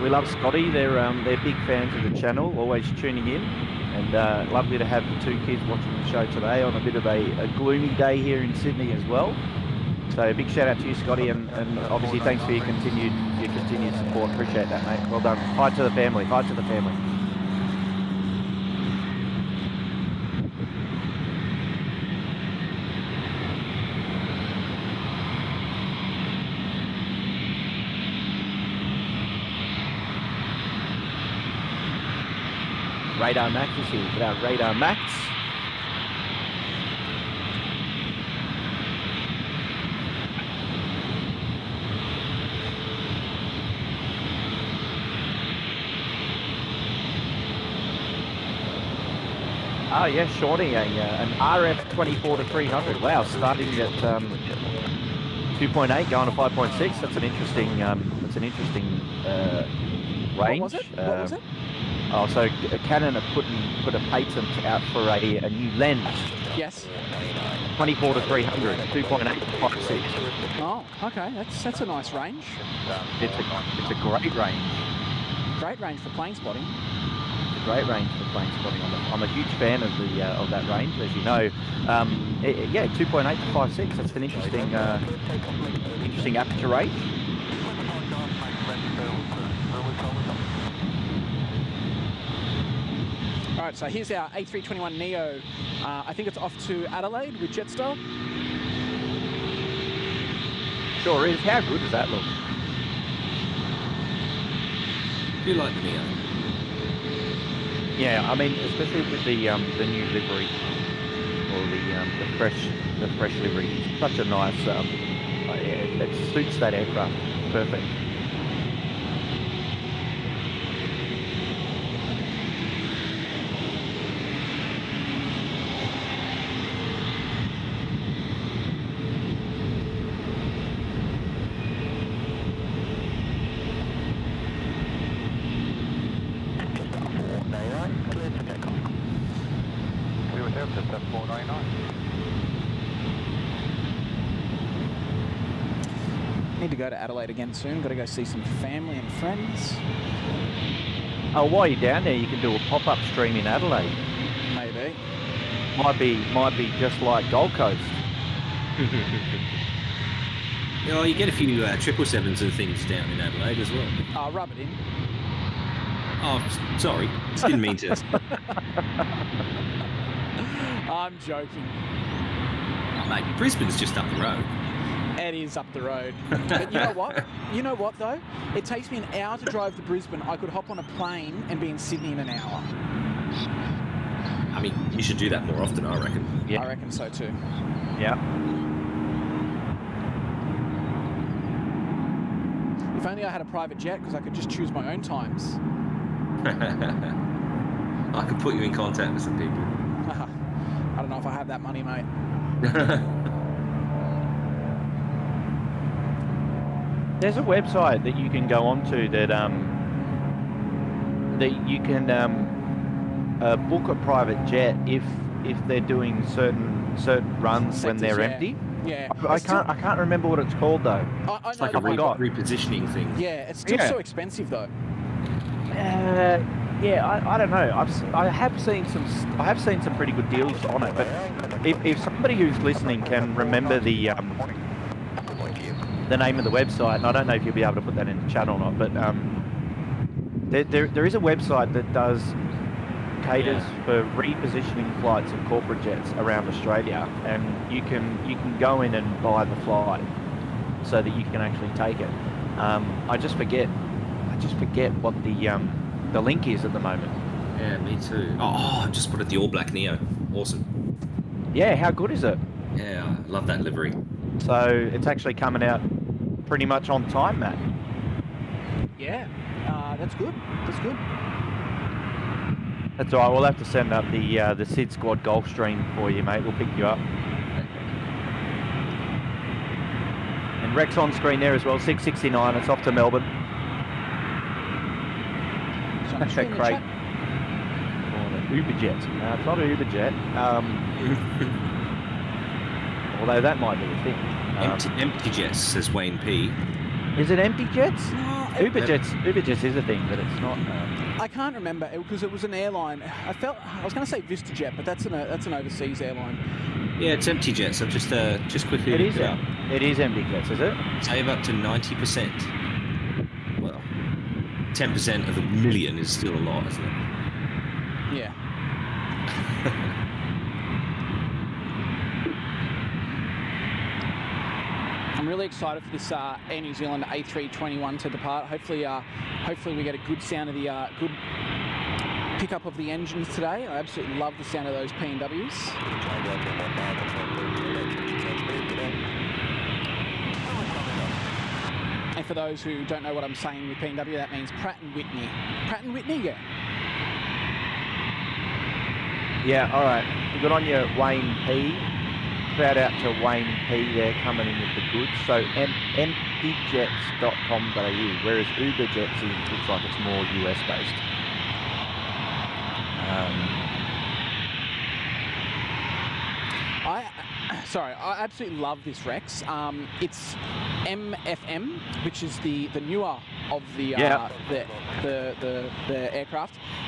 love Scotty. They're big fans of the channel, always tuning in, and lovely to have the two kids watching the show today on a bit of a gloomy day here in Sydney as well. So big shout out to you, Scotty, and obviously thanks for your continued support. Appreciate that, mate. Well done. Hi to the family. Hi to the family. Radar Max is here. Without Radar Max. Oh yes, Shorty, an RF 24 to 300. Wow, starting at 2.8, going to 5.6. That's an interesting. Range. What was it? What was it? Oh, so Canon have put a patent out for a new lens. Yes. 24 to 300, 2.8 to 5.6. Oh, okay. That's a nice range. It's a great range. Great range for plane spotting. Great range for plane spotting. I'm a huge fan of that range, as you know. Yeah, 2.8 to 5.6. That's an interesting aperture range. All right, so here's our A321neo. I think it's off to Adelaide with Jetstar. Sure is. How good does that look? Do you like the Neo? Yeah, I mean, especially with the new livery, or the fresh livery. It's such a nice, it suits that aircraft perfect. Need to go to Adelaide again soon. Got to go see some family and friends. Oh, while you're down there, you can do a pop-up stream in Adelaide. Maybe. Might be just like Gold Coast. You know, you get a few 777s and things down in Adelaide as well. Oh, rub it in. Oh, sorry. Didn't mean to. I'm joking. Oh, mate, Brisbane's just up the road. It is up the road. But you know what? You know what, though? It takes me an hour to drive to Brisbane. I could hop on a plane and be in Sydney in an hour. I mean, you should do that more often, I reckon. Yeah. I reckon so, too. Yeah. If only I had a private jet, because I could just choose my own times. I could put you in contact with some people. I don't know if I have that money, mate. There's a website that you can go onto that that you can book a private jet if they're doing certain runs Sectors, when they're yeah. empty. Yeah. I can't remember what it's called though. I It's know like a that repositioning thing. Yeah, it's still so expensive, though. Yeah, I don't know. I have seen some pretty good deals on it. But if somebody who's listening can remember the name of the website, and I don't know if you'll be able to put that in the chat or not, but there is a website that caters for repositioning flights of corporate jets around Australia, and you can go in and buy the flight so that you can actually take it. I just forget what the link is at the moment. Yeah, me too. Oh, I just put it the All Black Neo. Awesome. Yeah, how good is it? Yeah, I love that livery. So it's actually coming out pretty much on time, Matt. Yeah, that's good. That's good. That's all right. We'll have to send up the SydSquad Golf stream for you, mate. We'll pick you up. And And Rex on screen there as well, 669, it's off to Melbourne. That's that great. Uberjet. No, it's not an Uberjet. Although that might be a thing. Empty jets, says Wayne P. Is it empty jets? Uberjets is a thing, but it's not. I can't remember because it was an airline. I was going to say VistaJet, but that's an overseas airline. Yeah, it's empty jets. I've just quickly It looked is. it up. It is empty jets, is it? Save up to 90%. Well, 10% of a million is still a lot, isn't it? Yeah. I'm really excited for this Air New Zealand A321 to depart. Hopefully we get a good sound of the good pickup of the engines today. I absolutely love the sound of those P&Ws. And for those who don't know what I'm saying with P&W, that means Pratt & Whitney. Pratt & Whitney, yeah. Yeah, all right. Good on you, Wayne P. Shout out to Wayne P there coming in with the goods. So emptyjets.com.au, whereas Uberjets looks like it's more US based. I absolutely love this Rex. It's MFM, which is the newer of the aircraft,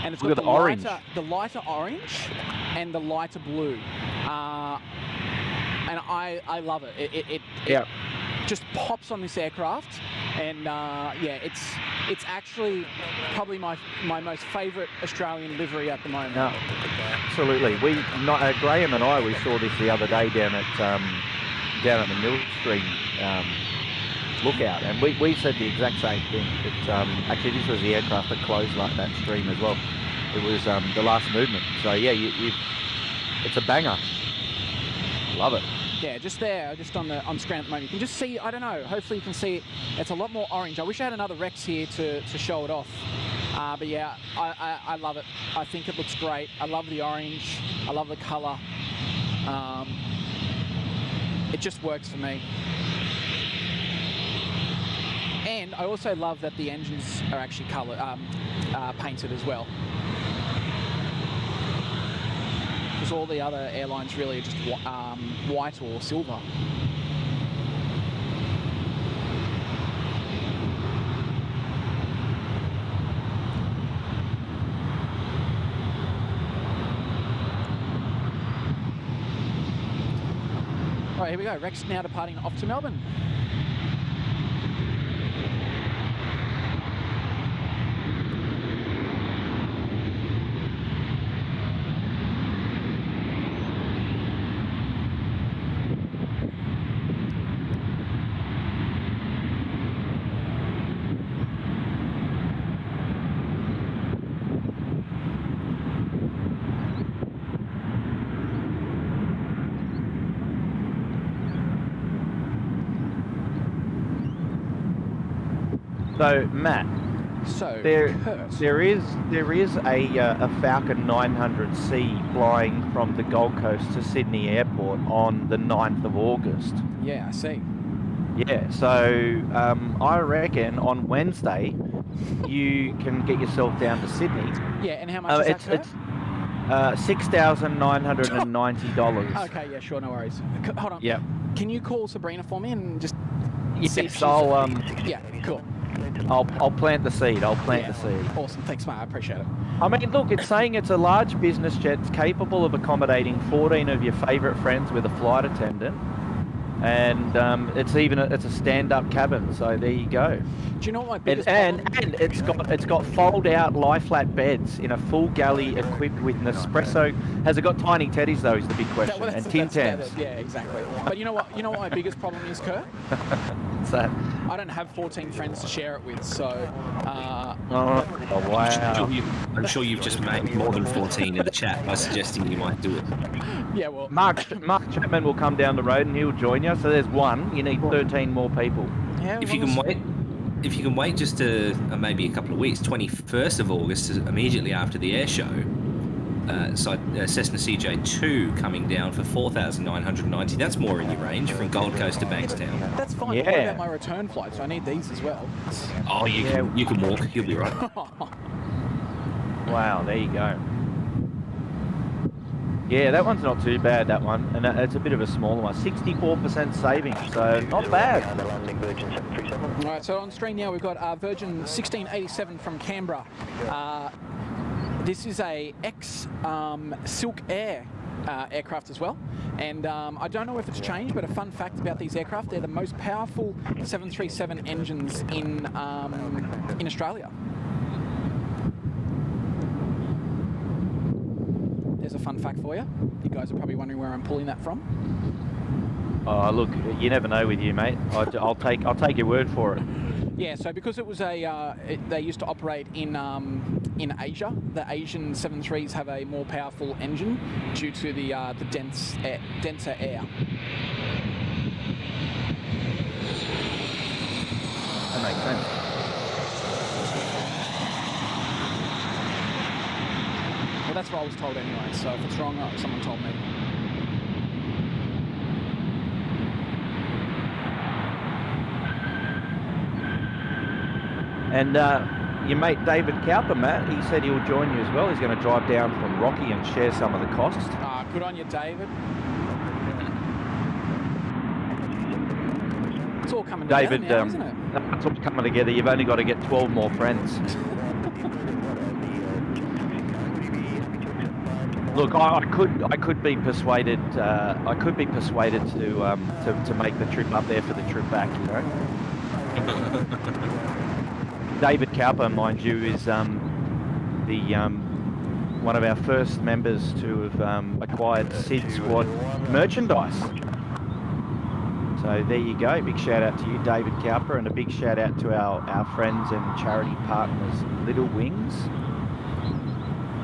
and it's got the lighter orange and the lighter blue, and I love it. It just pops on this aircraft, and it's actually probably my most favourite Australian livery at the moment. No, absolutely. Graham and I saw this the other day down at the Millstream lookout, and we said the exact same thing. Actually, this was the aircraft that closed like that stream as well. It was the last movement. So yeah, it's a banger. Love it. Yeah, just on screen at the moment. You can just see, I don't know, hopefully you can see it. It's a lot more orange. I wish I had another Rex here to show it off. But yeah, I love it. I think it looks great. I love the orange. I love the colour. It just works for me. And I also love that the engines are actually painted as well. Because all the other airlines really are just white or silver. All right, here we go. Rex now departing off to Melbourne. So Matt, there is a Falcon 900C flying from the Gold Coast to Sydney Airport on the 9th of August. Yeah, I see. Yeah, so I reckon on Wednesday you can get yourself down to Sydney. Yeah, and how much is that? It's $6,990. Okay, yeah, sure, no worries. Hold on. Yeah. Can you call Sabrina for me and just? Yes, Yeah, cool. I'll plant the seed. I'll plant the seed. Awesome. Thanks, mate. I appreciate it. I mean, look, it's saying it's a large business jet capable of accommodating 14 of your favourite friends with a flight attendant. And it's a stand-up cabin, so there you go. Do you know what my biggest and it's got fold-out lie-flat beds in a full galley equipped with Nespresso. Has it got tiny teddies though? Is the big question. And Tim Tams. Yeah, exactly. But you know what? You know what my biggest problem is, Kurt? What's that? I don't have 14 friends to share it with, so. Oh wow! I'm sure you've just made more than 14 in the chat by suggesting you might do it. Yeah, well. Mark Chapman will come down the road and he'll join you. So there's one. You need 13 more people. Yeah, if you can wait just maybe a couple of weeks, 21st of August, immediately after the air show, Cessna CJ2 coming down for 4,990. That's more in your range from Gold Coast to Bankstown. That's fine. Yeah. What about my return flights? I need these as well. Oh, you can walk. You'll be right. Wow, there you go. Yeah, that one's not too bad, that one. And it's a bit of a smaller one. 64% saving, so not bad. All right, so on screen now we've got Virgin 1687 from Canberra. This is a ex-Silk Air aircraft as well. And I don't know if it's changed, but a fun fact about these aircraft, they're the most powerful 737 engines in Australia. There's a fun fact for you. You guys are probably wondering where I'm pulling that from. Oh, look, you never know with you, mate. I'll take your word for it. Yeah, so because it was they used to operate in Asia. The Asian 73s have a more powerful engine due to the denser air. That makes sense. Well, that's what I was told anyway. So if it's wrong, someone told me. And your mate David Cowper, Matt, he said he'll join you as well. He's going to drive down from Rocky and share some of the costs. Good on you, David. It's all coming together now, isn't it? It's all coming together. You've only got to get 12 more friends. Look, I could be persuaded. I could be persuaded to make the trip up there for the trip back. You know. David Cowper, mind you, is one of our first members to have acquired SydSquad merchandise. So there you go. Big shout out to you, David Cowper, and a big shout out to our friends and charity partners, Little Wings.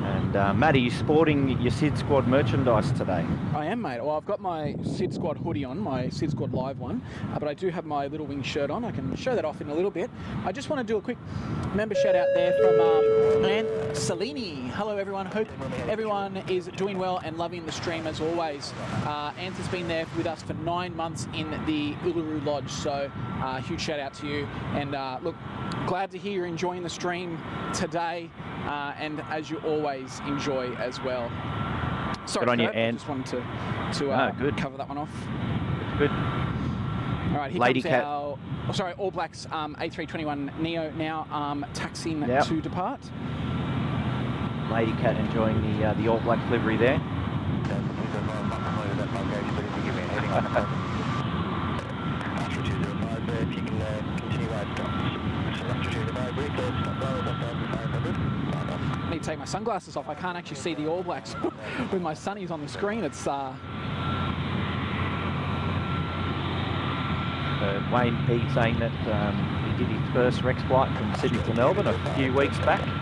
And Matt, are you sporting your SydSquad merchandise today? I am, mate. Well, I've got my SydSquad hoodie on, my SydSquad live one, but I do have my Little Wing shirt on. I can show that off in a little bit. I just want to do a quick member shout out there from Ant Salini. Hello, everyone. Hope everyone is doing well and loving the stream as always. Ant has been there with us for 9 months in the Uluru Lodge, so huge shout out to you. And look, glad to hear you're enjoying the stream today. And as you always enjoy as well. Sorry, good on you, I Ant. just wanted to cover that one off. Good. All right, here Lady comes Cat. All Blacks A321 Neo now taxiing to depart. Lady Cat enjoying the All Black livery there. I need to take my sunglasses off. I can't actually see the All Blacks with my sunnies on the screen. It's Wayne P saying that he did his first Rex flight from Sydney to Melbourne a few weeks back. There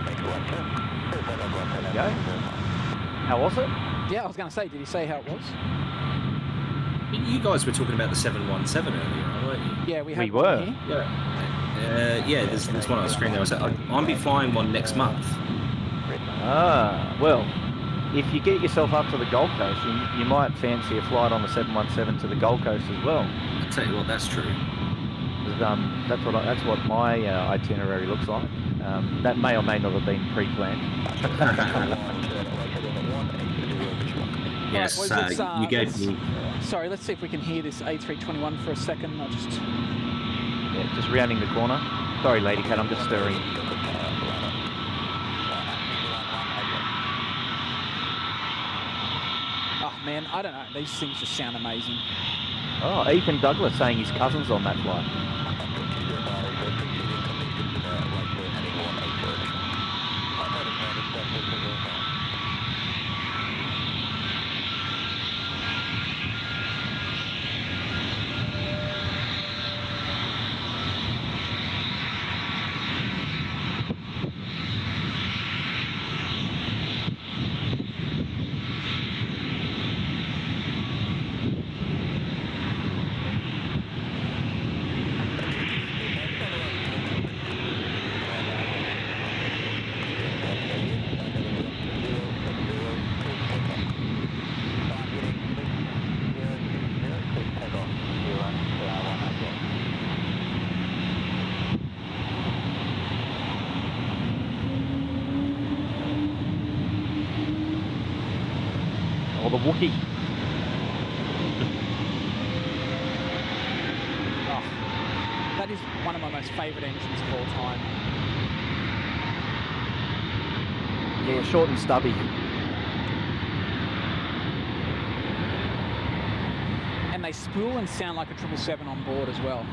you go. How was it? Yeah, I was going to say, did he say how it was? You guys were talking about the 717 earlier, weren't you? Yeah, we were. Here. Yeah, there's one on the screen there. I'm be flying one next month. Well, if you get yourself up to the Gold Coast, you might fancy a flight on the 717 to the Gold Coast as well. I'll tell you what, that's true. That's what my itinerary looks like. That may or may not have been pre-planned. Yes, you gave me... Sorry, let's see if we can hear this A321 for a second. I'll just... Yeah, just rounding the corner. Sorry, Lady Cat, I'm just stirring. Oh, man, I don't know. These things just sound amazing. Oh, Ethan Douglas saying his cousin's on that flight. a Wookiee. Oh, that is one of my most favourite engines of all time. Yeah, short and stubby. And they spool and sound like a 777 on board as well.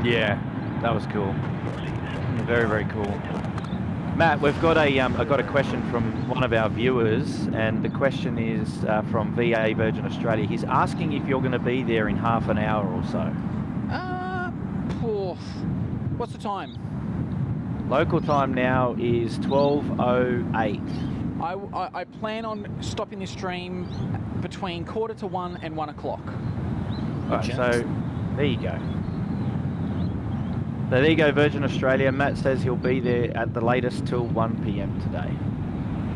Yeah, that was cool. Very, very cool. Matt, we've got I've got a question from one of our viewers, and the question is from VA Virgin Australia. He's asking if you're going to be there in half an hour or so. What's the time? Local time now is 12:08. I plan on stopping this stream between 1:45 and 1 o'clock. Right, so there you go. So there you go, Virgin Australia. Matt says he'll be there at the latest till 1 p.m. today.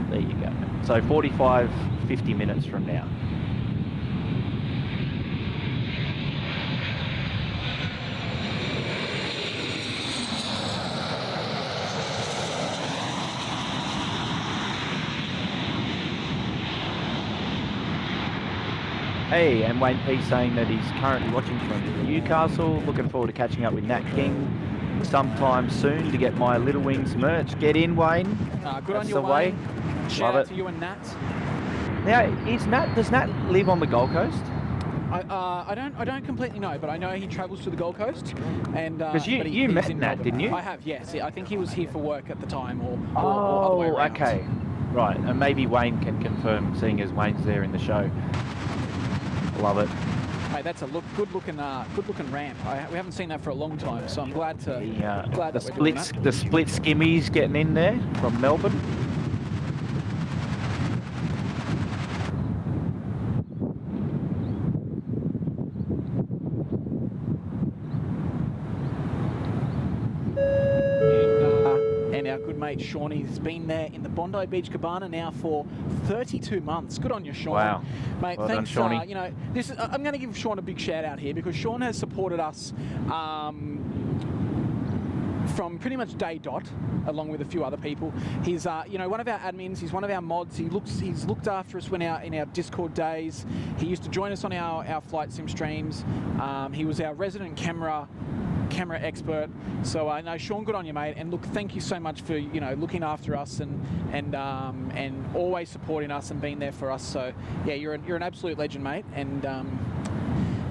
There you go. So 45, 50 minutes from now. Hey, and Wayne P saying that he's currently watching from Newcastle. Looking forward to catching up with Nat King sometime soon to get my Little Wings merch. Get in, Wayne. Good That's on you, the way. Wayne. Shout out to you and Nat. Now, does Nat live on the Gold Coast? I don't completely know, but I know he travels to the Gold Coast. And because you met Nat, didn't you? I have, yes. I think he was here for work at the time, or oh, other way around. Okay, right. And maybe Wayne can confirm, seeing as Wayne's there in the show. Love it. Hey, that's a good looking ramp. We haven't seen that for a long time, so I'm glad to. Glad that we're doing that. The split skimmies getting in there from Melbourne. And our good mate Shawnee's been there in the Bondi Beach Cabana now for 32 months. Good on you, Sean. Wow. Mate, well thanks. Done, Shawnee. You know, I'm going to give Sean a big shout out here because Sean has supported us from pretty much day dot, along with a few other people. He's one of our admins. He's one of our mods. He's looked after us in our Discord days. He used to join us on our flight sim streams. He was our resident camera expert. So I know, Sean, good on you, mate. And look, thank you so much for looking after us and always supporting us and being there for us. So yeah, you're an absolute legend, mate. And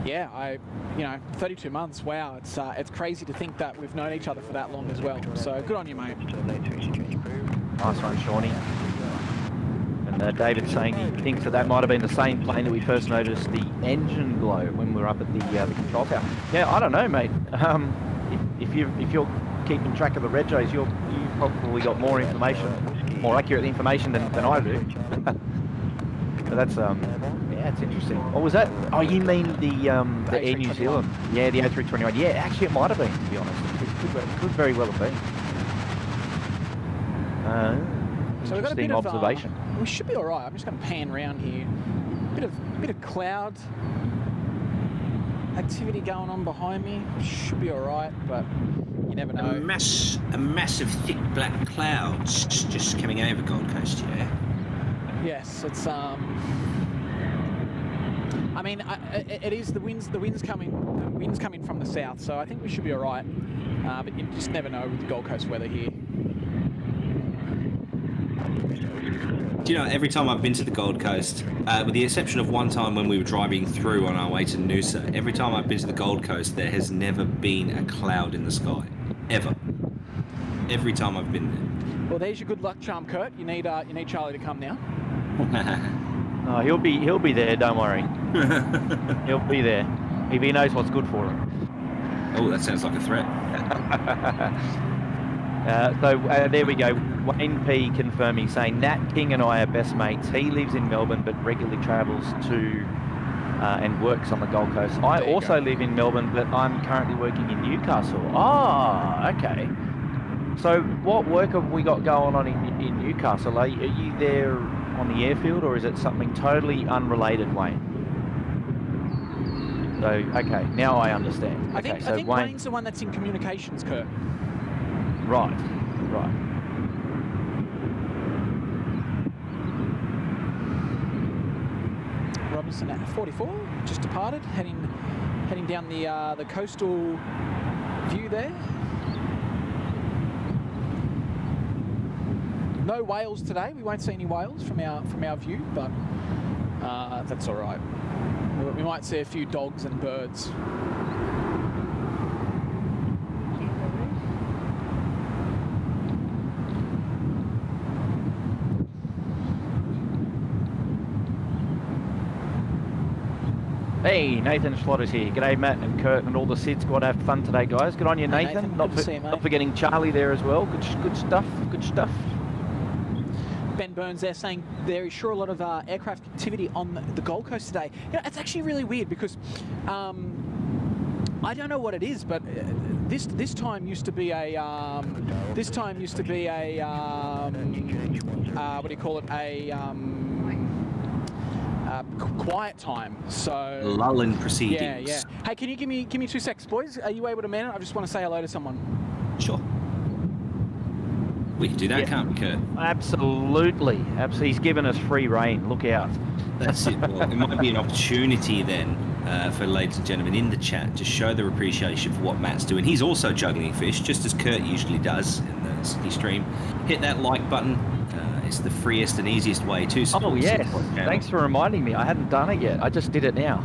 32 months. Wow, it's crazy to think that we've known each other for that long as well. So good on you, mate. Nice one, Shawnee. And David's saying he thinks that might have been the same plane that we first noticed the engine glow when we were up at the control tower. Yeah, I don't know, mate. If you're keeping track of the regos, you probably got more information, more accurate information than I do. But that's it's interesting. What was that? Oh, you mean the Air New Zealand? Yeah, the A321. Yeah, actually, it might have been, to be honest. It could very well have been. So we've got a bit observation. We should be all right. I'm just going to pan around here. Bit of cloud activity going on behind me. Should be all right, but you never know. A massive thick black clouds just coming over Gold Coast. Yeah. Yes, it's I mean, it is the wind's coming from the south, so I think we should be all right. But you just never know with the Gold Coast weather here. Do you know, every time I've been to the Gold Coast, with the exception of one time when we were driving through on our way to Noosa, every time I've been to the Gold Coast, there has never been a cloud in the sky, ever. Every time I've been there. Well, there's your good luck charm, Kurt. You need Charlie to come now. Oh, he'll be there. Don't worry. He'll be there. If he knows what's good for him. Oh, that sounds like a threat. There we go. Wayne P confirming, saying Nat King and I are best mates. He lives in Melbourne but regularly travels to and works on the Gold Coast. I also live in Melbourne, but I'm currently working in Newcastle. Oh, okay. So what work have we got going on in Newcastle? Are you there on the airfield, or is it something totally unrelated, Wayne? So, okay, now I understand. I think Wayne's the one that's in communications, Kurt. Right, right. Robinson at 44, just departed, heading down the coastal view there. No whales today. We won't see any whales from our view, but that's all right. We might see a few dogs and birds. Hey, Nathan Schlotters here. G'day, Matt and Kurt and all the SydSquad. Have fun today, guys. Good on you, Hey, Nathan. Nathan. Not forgetting Charlie there as well. Good stuff. Good stuff. Ben Burns there saying there is sure a lot of aircraft activity on the Gold Coast today. You know, it's actually really weird because I don't know what it is, but this time used to be a what do you call it, quiet time. So lull in proceedings. Yeah. Hey, can you give me 2 secs, boys? Are you able to man it? I just want to say hello to someone. Sure. We can do that, can't we, Kurt? Absolutely. He's given us free rein. Look out. That's it. Well, it might be an opportunity then for ladies and gentlemen in the chat to show their appreciation for what Matt's doing. He's also juggling fish, just as Kurt usually does in the City stream. Hit that like button. It's the freest and easiest way to support. Oh, yes. Thanks for reminding me. I hadn't done it yet. I just did it now.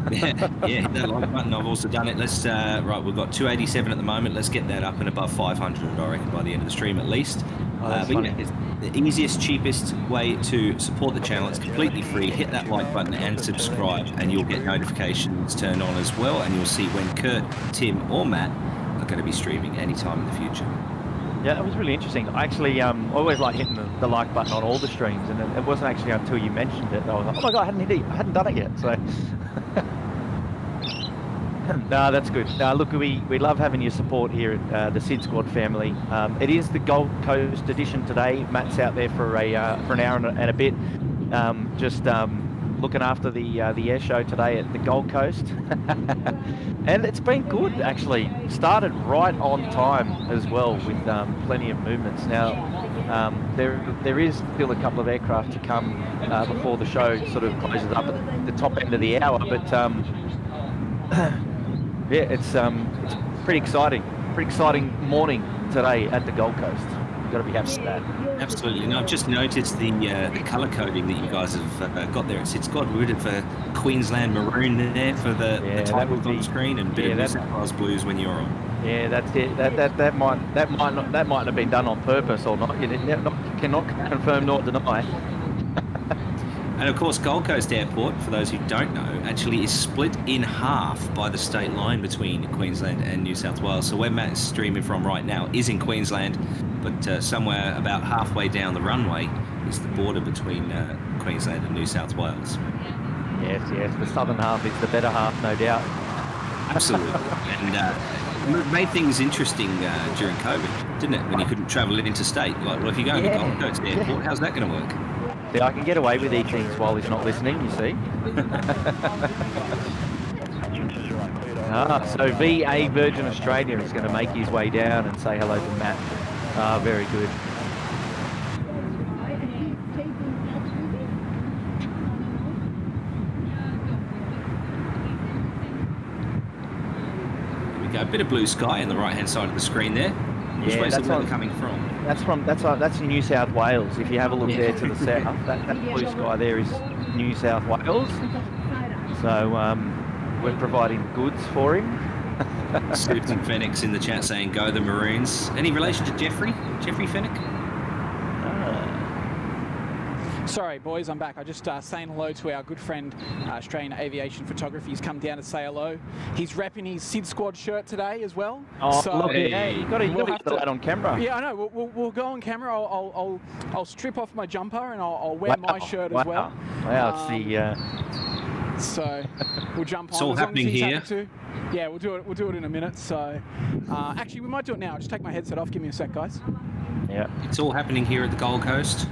yeah, hit that like button. I've also done it. Let's right, we've got 287 at the moment. Let's get that up and above 500, I reckon, by the end of the stream at least. But yeah, it's the easiest, cheapest way to support the channel. It's completely free. Hit that like button and subscribe, and you'll get notifications turned on as well, and you'll see when Kurt, Tim, or Matt are going to be streaming anytime in the future. Yeah, it was really interesting. I actually always like hitting the like button on all the streams, and it wasn't actually until you mentioned it that I was like, oh my god, I hadn't done it yet. So, no, that's good. Look, we love having your support here at the SydSquad family. It is the Gold Coast edition today. Matt's out there for an hour and a bit, just looking after the air show today at the Gold Coast. And it's been good, actually. Started right on time as well, with plenty of movements. Now, there is still a couple of aircraft to come before the show sort of closes up at the top end of the hour, but yeah, it's pretty exciting. Pretty exciting morning today at the Gold Coast. You've got to be happy with that. Absolutely. And I've just noticed the colour coding that you guys have got there at SydSquad. We would have Queensland maroon there for the title on screen, and a bit of New South Wales blues when you're on. Yeah, that's it. That might have been done on purpose or not. You cannot confirm nor deny. And of course, Gold Coast Airport, for those who don't know, actually is split in half by the state line between Queensland and New South Wales. So where Matt is streaming from right now is in Queensland, but somewhere about halfway down the runway is the border between Queensland and New South Wales. Yes, the southern half is the better half, no doubt. Absolutely. And it made things interesting during COVID, didn't it? When you couldn't travel interstate. Like, well, if you go to Gold Coast Airport, how's that going to work? See, I can get away with these things while he's not listening, you see. So VA Virgin Australia is going to make his way down and say hello to Matt. Very good. There we go. A bit of blue sky on the right-hand side of the screen there. Which way is the weather coming from? That's in New South Wales. If you have a look there to the south, that blue sky there is New South Wales. So we're providing goods for him. Susan Fennick's in the chat saying, "Go the Maroons." Any relation to Jeffrey Fennick? Sorry, boys, I'm back. I just saying hello to our good friend, Australian Aviation Photography. He's come down to say hello. He's repping his SydSquad shirt today as well. Oh, so, look, yeah, you got to get that on camera. Yeah, I know. We'll go on camera. I'll strip off my jumper and I'll wear my shirt as well. Wow, it's the. So we'll jump on. It's all happening here. Yeah, we'll do it in a minute. So actually, we might do it now. Just take my headset off. Give me a sec, guys. Yeah. It's all happening here at the Gold Coast.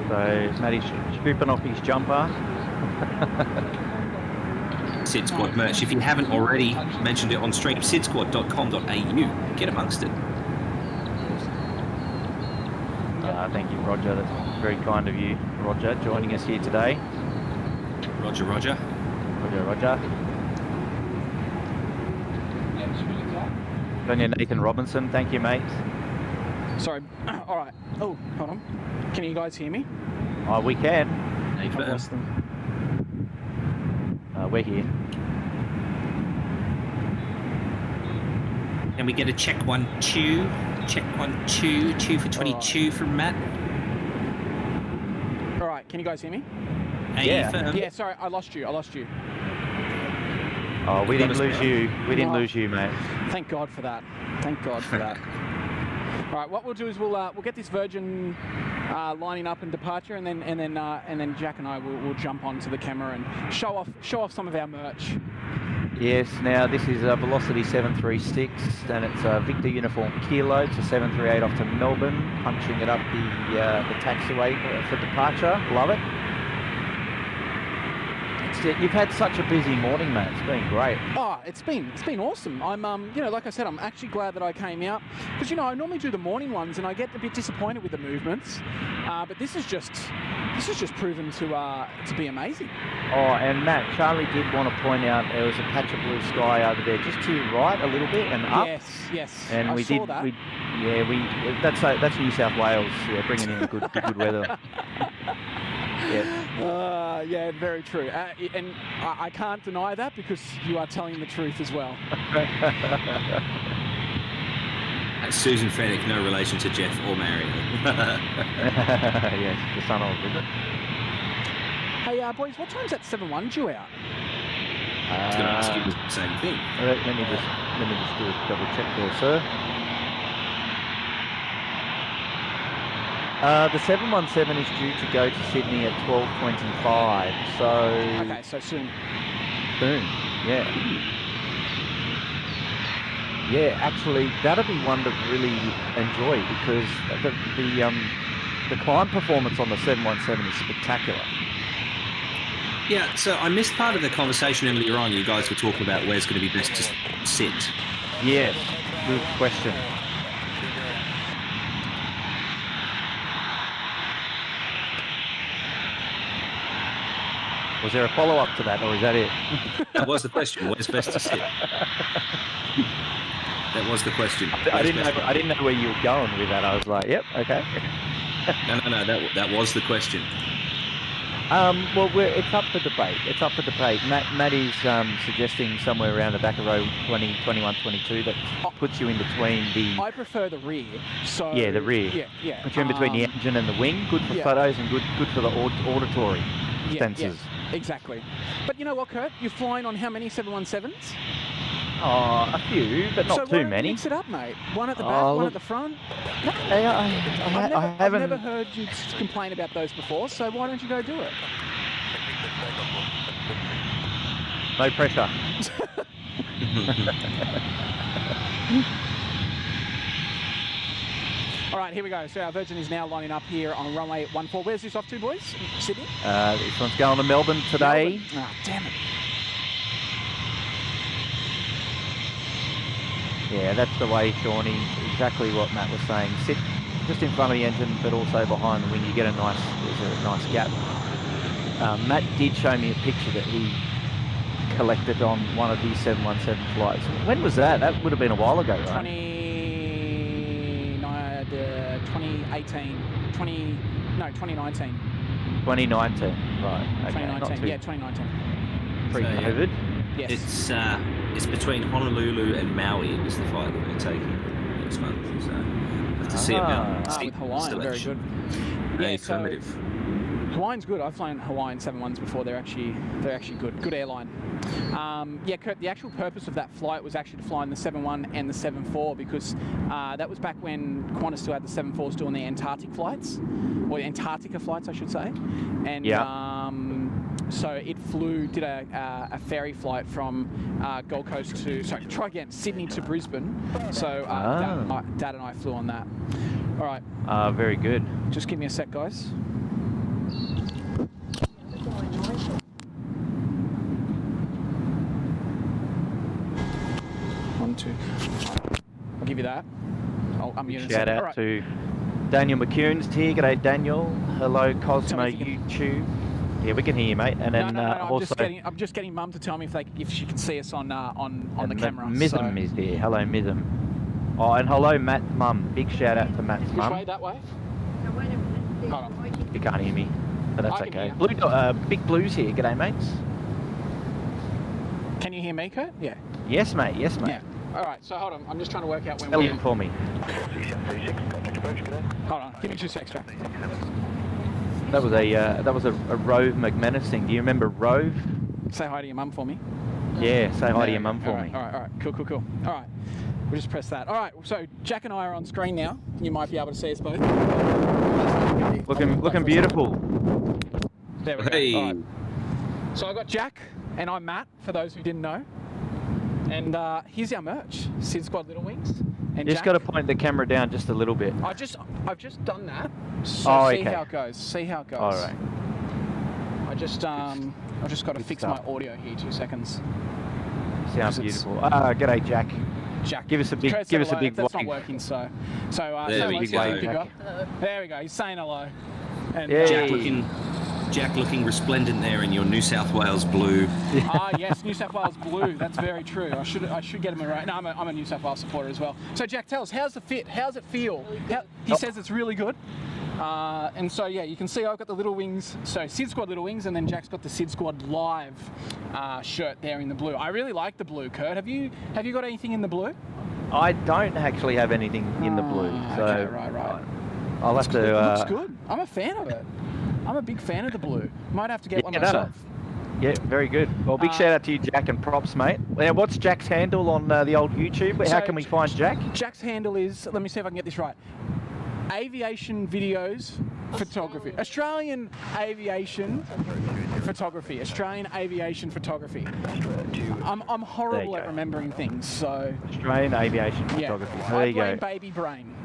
So Matty's stripping off his jumper. SydSquad merch. If you haven't already mentioned it on stream, sydsquad.com.au. Get amongst it. Thank you, Roger. That's very kind of you, Roger, joining us here today. Roger. Roger. John Nathan Robinson, thank you, mate. Sorry. All right. Oh, hold on. Can you guys hear me? Oh, we can. I've lost them. We're here. Can we get a check 1 2? Check 1 2 2 for 22 from Matt. All right. Can you guys hear me? Yeah. Yeah. Sorry, I lost you. Oh, we didn't lose you. We didn't lose you, mate. Thank God for that. All right. What we'll do is we'll get this Virgin lining up and departure, and then Jack and I will jump onto the camera and show off some of our merch. Yes, now this is a Velocity 736 and it's a Victor Uniform Kilo. It's a 738 off to Melbourne, punching it up the taxiway for departure. Love it. You've had such a busy morning, mate. It's been great. Oh, it's been awesome. I'm like I said, I'm actually glad that I came out because I normally do the morning ones and I get a bit disappointed with the movements, but this is just proven to be amazing. Oh, and Matt, Charlie did want to point out there was a patch of blue sky over there, just to your right a little bit and up. Yes. And we saw did. that. That's New South Wales. Yeah, bringing in good weather. Yeah, very true. And I can't deny that because you are telling the truth as well. Susan Fennick, no relation to Jeff or Marion. Yes, the son of it. Hey, boys, what time's that 7-1 due out? I was going to ask you the same thing. Let me just do a double check there, sir. The 717 is due to go to Sydney at 12:25. So. Okay, so soon. Soon, yeah. Yeah, actually, that'll be one to really enjoy because the climb performance on the 717 is spectacular. Yeah, so I missed part of the conversation earlier on. You guys were talking about where's going to be best to sit. Yes, good question. Was there a follow-up to that, or is that it? That was the question. Where's best to sit? That was the question. I didn't know where you were going with that. I was like, yep, okay. No. That was the question. Well, it's up for debate. Matt is suggesting somewhere around the back of row 20, 21, 22. That puts you in between the. I prefer the rear. So. Yeah, the rear. Yeah. Puts you in between the engine and the wing. Good for photos and good for the auditory senses. Yeah, exactly. But you know what, Kurt? You're flying on how many 717s? Oh, a few, but not too many. Mix it up, mate. One at the back, one at the front. I've never heard you complain about those before, so why don't you go do it? No pressure. All right, here we go. So our Virgin is now lining up here on runway 14. Where's this off to, boys? Sydney? This one's going to Melbourne today. Oh, damn it. Yeah, that's the way, Shawnee. Exactly what Matt was saying. Sit just in front of the engine, but also behind the wing. You get there's a nice gap. Matt did show me a picture that he collected on one of his 717 flights. When was that? That would have been a while ago, right? 2019. 2019, right. Okay, 2019, 2019. Pre-COVID? Yes. It's between Honolulu and Maui is the flight that we're taking next month. So we'll have to see about with Hawaiian, very good. Yeah, affirmative. Hawaiian's good. I've flown Hawaiian 7-1s before. They're actually good airline. Kurt, the actual purpose of that flight was actually to fly in the 7-1 and the 7-4 because that was back when Qantas still had the 7-4s doing the Antarctica flights, I should say. And so it did a ferry flight from Gold Coast Sydney to Brisbane. So Dad and I flew on that. All right. Very good. Just give me a sec, guys. 1, 2. I'll give you that. I'll unmute it. Shout out to Daniel McCune's here. G'day, Daniel. Hello, Cosmo YouTube. Yeah, we can hear you, mate. And then also, I'm just getting Mum to tell me if she can see us on the camera. Mism is here. Hello, Mism. Oh, and hello, Matt's mum. Big shout out to Matt's mum. Which way? That way? Hold on. You can't hear me, but that's okay. Blue, Big Blue's here. G'day, mates. Can you hear me, Kurt? Yeah. Yes, mate. Yes, mate. Yeah. All right. So hold on. I'm just trying to work out when we're in for me. Hold on. Give me 2 seconds. That was a Rove McManus thing. Do you remember Rove? Say hi to your mum for me. Yeah. Say hi to your mum for me. All right. Cool. All right. We'll just press that. All right. So Jack and I are on screen now. You might be able to see us both. Looking beautiful. There we go. Hey. All right. So I got Jack and I'm Matt, for those who didn't know. And here's our merch, SydSquad Little Wings. And you just got to point the camera down just a little bit. I've just done that. So see how it goes. See how it goes. All right. I've just got to fix my audio here. 2 seconds. Sounds beautiful. G'day, Jack. Jack, give us a big That's wave. not working. So there we go. There we go. He's saying hello. And Jack looking resplendent there in your New South Wales blue. Yes, New South Wales blue. That's very true. I should get him right. No, I'm a New South Wales supporter as well. So Jack, tell us, how's the fit? How's it feel? He says it's really good. And so yeah, you can see I've got the Little Wings, so SydSquad Little Wings, and then Jack's got the SydSquad Live shirt there in the blue. I really like the blue, Kurt. Have you got anything in the blue? I don't actually have anything in the blue, so okay, right. I'll have to. It looks good. I'm a fan of it. I'm a big fan of the blue. Might have to get one myself. Yeah, very good. Well, big shout out to you, Jack, and props, mate. Now, what's Jack's handle on the old YouTube? How can we find Jack? Jack's handle is, let me see if I can get this right, Aviation Videos Photography. Australian Aviation Photography. Australian Aviation Photography. I'm horrible at remembering things, so... Australian Aviation Photography. There you go. Baby brain.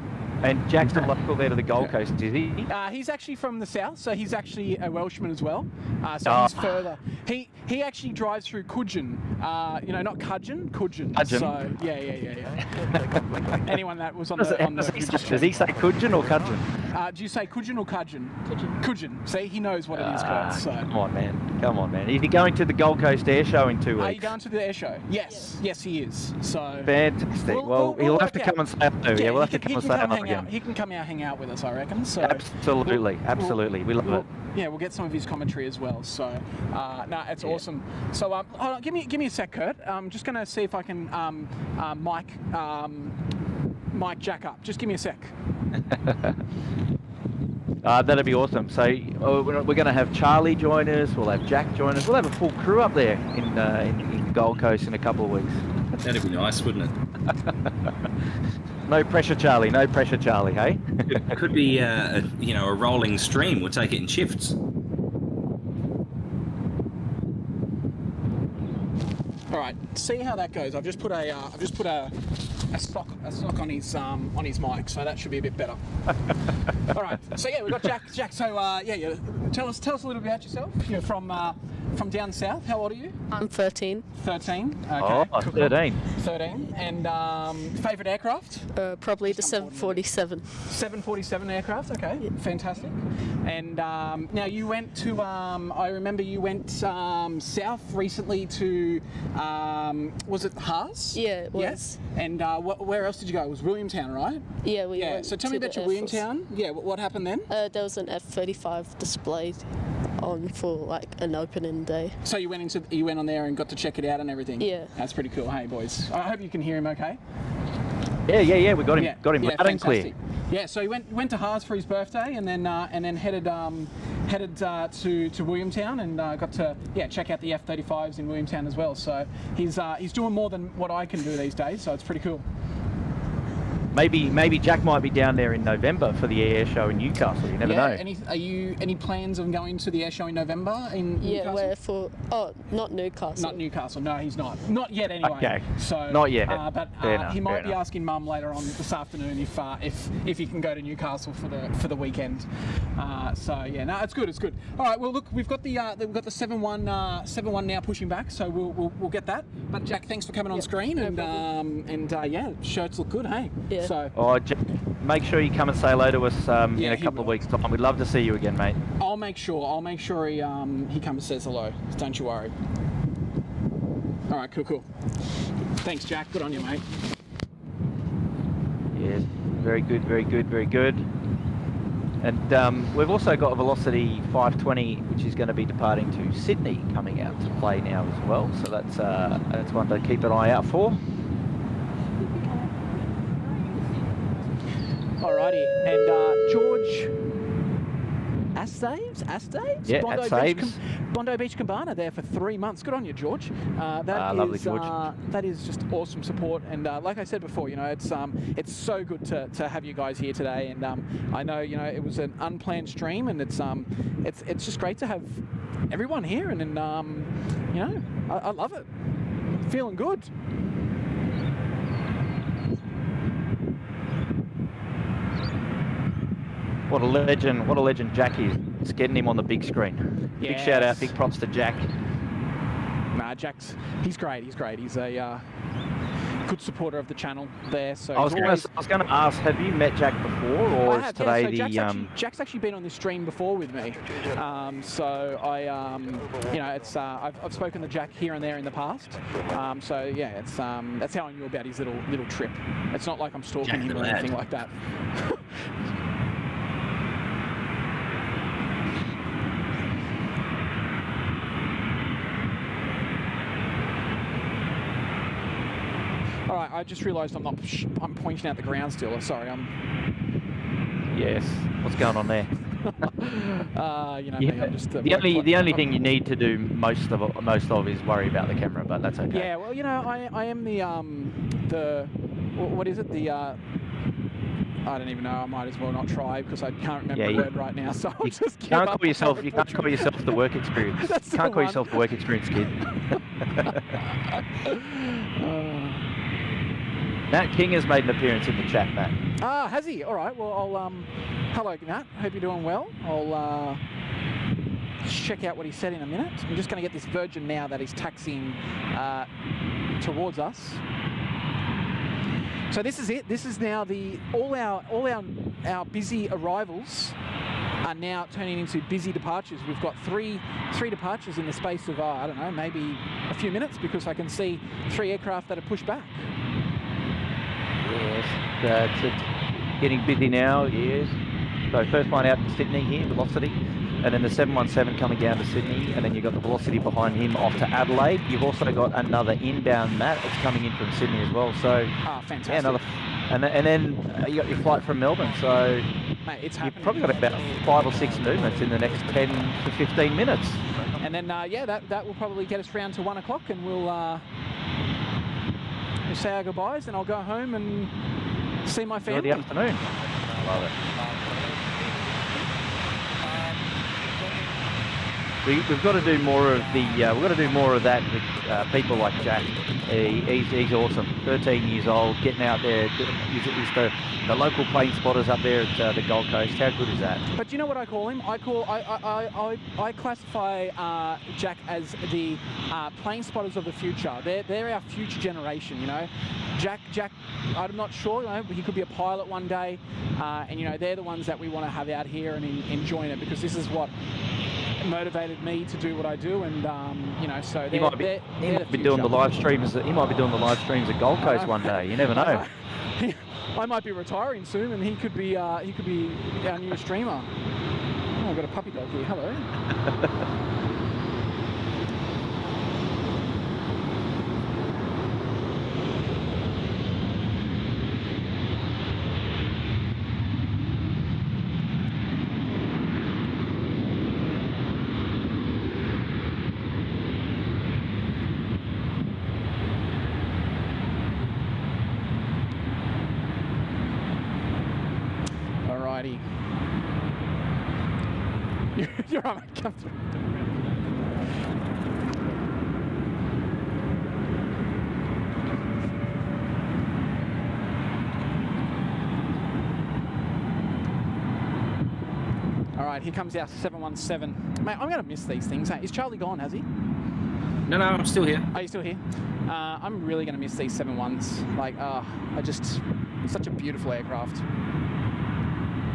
And Jack's the local there to the Gold Coast, is he? He's actually from the south, so he's actually a Welshman as well. So he's further. He actually drives through Coogin. Not Cudgeon, Coogin. So yeah. Anyone that was on the does he say Coogin or Cudgeon? Do you say Coogin or Cudgeon? Coogin. See, he knows what it is, Kurt. So. Come on, man. Is he going to the Gold Coast Air Show in 2 weeks? Are you going to the air show? Yes, he is. So fantastic. Well, he'll have to come and say hello. Yeah, we'll have to come and say hello again. He can come out, hang out with us, I reckon. So absolutely. We love it. Yeah, we'll get some of his commentary as well. So, it's awesome. So, hold on, give me a sec, Kurt. I'm just going to see if I can mic Jack up. Just give me a sec. That'd be awesome. So we're going to have Charlie join us. We'll have Jack join us. We'll have a full crew up there in Gold Coast in a couple of weeks. That'd be nice, wouldn't it? No pressure, Charlie. No pressure, Charlie. Hey. It could be a rolling stream. We'll take it in shifts. All right. See how that goes. I've just put a stock on his mic, so that should be a bit better. All right. So yeah, we've got Jack. Jack. So tell us a little bit about yourself. You're from down south. How old are you? I'm 13. 13. Okay. Oh, 13. 13. And favourite aircraft? Probably the 747. 747 aircraft. Okay. Yeah. Fantastic. And now you went to. I remember you went south recently to. Was it Haas? Yeah, it was. Yes. And where else did you go? It was Williamtown, right? Yeah, we went. So tell me about your Williamtown. Yeah. What happened then? There was an F-35 displayed on for like an opening day. So you went on there and got to check it out and everything. Yeah. That's pretty cool. Hey boys, I hope you can hear him okay. Yeah. We got him. Got him loud and clear. Yeah. So he went to Haas for his birthday and then headed to Williamtown and got to check out the F-35s in Williamtown as well. So he's doing more than what I can do these days. So it's pretty cool. maybe Jack might be down there in November for the air show in Newcastle. You never know. Any plans on going to the air show in November in Yeah, Newcastle? not Newcastle. Not Newcastle. No, he's not. Not yet, anyway. Okay. So not yet. But he might be asking Mum later on this afternoon if he can go to Newcastle for the weekend. So yeah, no, it's good. It's good. All right. Well, look, we've got the 7-1 now pushing back, so we'll get that. But Jack, thanks for coming on screen, and yeah, shirts look good, hey. Yeah. So. Make sure you come and say hello to us in a couple of weeks' time. We'd love to see you again, mate. I'll make sure he comes and says hello. Don't you worry. All right, cool. Thanks, Jack. Good on you, mate. Yes, very good. And we've also got a Velocity 520, which is going to be departing to Sydney, coming out to play now as well. So that's one to keep an eye out for. Alrighty, and George Astaves? Yeah, Bondi Beach Cabana there for 3 months. Good on you, George. Lovely, George. That is just awesome support, and like I said before, it's so good to have you guys here today. And I know it was an unplanned stream, and it's just great to have everyone here, and I love it. Feeling good. What a legend Jack is. It's getting him on the big screen. Yes. Big shout out, big props to Jack. Nah, he's great. He's a good supporter of the channel there. So I was going to ask, have you met Jack before, or is today the? Jack's actually been on this stream before with me. So I've spoken to Jack here and there in the past. So yeah, that's how I knew about his little trip. It's not like I'm stalking him or anything like that. All right, I just realised I'm pointing out the ground still. Sorry, Yes. What's going on there? Me, I'm just the only thing you need to do most of is worry about the camera, but that's okay. Yeah, well, I am the what is it? I don't even know. I might as well not try because I can't remember the word right now. So I'll just you can't call yourself the work experience. You can't call yourself the work experience kid. Nat King has made an appearance in the chat, Matt. Ah, has he? All right. Well, I'll hello, Nat. Hope you're doing well. I'll check out what he said in a minute. I'm just going to get this Virgin now that he's taxiing towards us. So this is it. This is now all our busy arrivals are now turning into busy departures. We've got three departures in the space of I don't know, maybe a few minutes, because I can see 3 aircraft that are pushed back. Yes, it's getting busy now. Yes. So first one out to Sydney here, Velocity, and then the 717 coming down to Sydney, and then you've got the Velocity behind him off to Adelaide. You've also got another inbound Matt that's coming in from Sydney as well. So fantastic. Yeah, and then you got your flight from Melbourne. So mate, it's you've probably got about 5 or 6 movements in the next 10 to 15 minutes. And then that will probably get us round to 1 o'clock, and we'll say our goodbyes, and I'll go home and see my family. Enjoy the afternoon. Love it. We've got to do more of we've got to do more of that with people like Jack. He's awesome. 13 years old, getting out there. He's the local plane spotters up there at the Gold Coast. How good is that? But you know what I call him? I classify Jack as the plane spotters of the future. They're our future generation. Jack. I'm not sure. He could be a pilot one day, and they're the ones that we want to have out here and enjoying it, because this is what motivated me to do what I do, and so he might be doing the live streams. He might be doing the live streams at Gold Coast one day. You never know. I might be retiring soon, and he could be our new streamer. Oh, I've got a puppy dog here. Hello. out here. You're right, mate. Come through. All right, here comes our 717. Mate, I'm going to miss these things. Hey, is Charlie gone, has he? No, I'm still here. Are you still here? I'm really going to miss these 7-1s. Like, such a beautiful aircraft.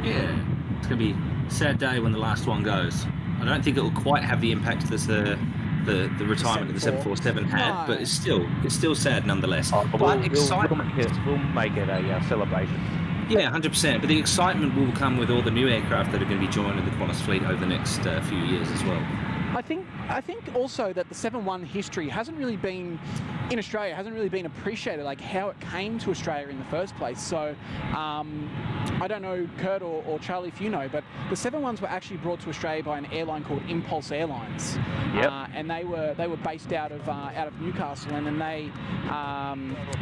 Yeah, it's going to be a sad day when the last one goes. I don't think it will quite have the impact that the retirement of the 747 had, No. but it's still sad nonetheless. Oh, But excitement. we'll make it a celebration. Yeah, 100%. But the excitement will come with all the new aircraft that are going to be joining the Qantas fleet over the next few years as well. I think also that the 7-1 history hasn't really been in Australia, hasn't really been appreciated, like how it came to Australia in the first place. So I don't know, Kurt or Charlie, if you know, but the 7-1s were actually brought to Australia by an airline called Impulse Airlines. Yep. And they were based out of Newcastle, and then they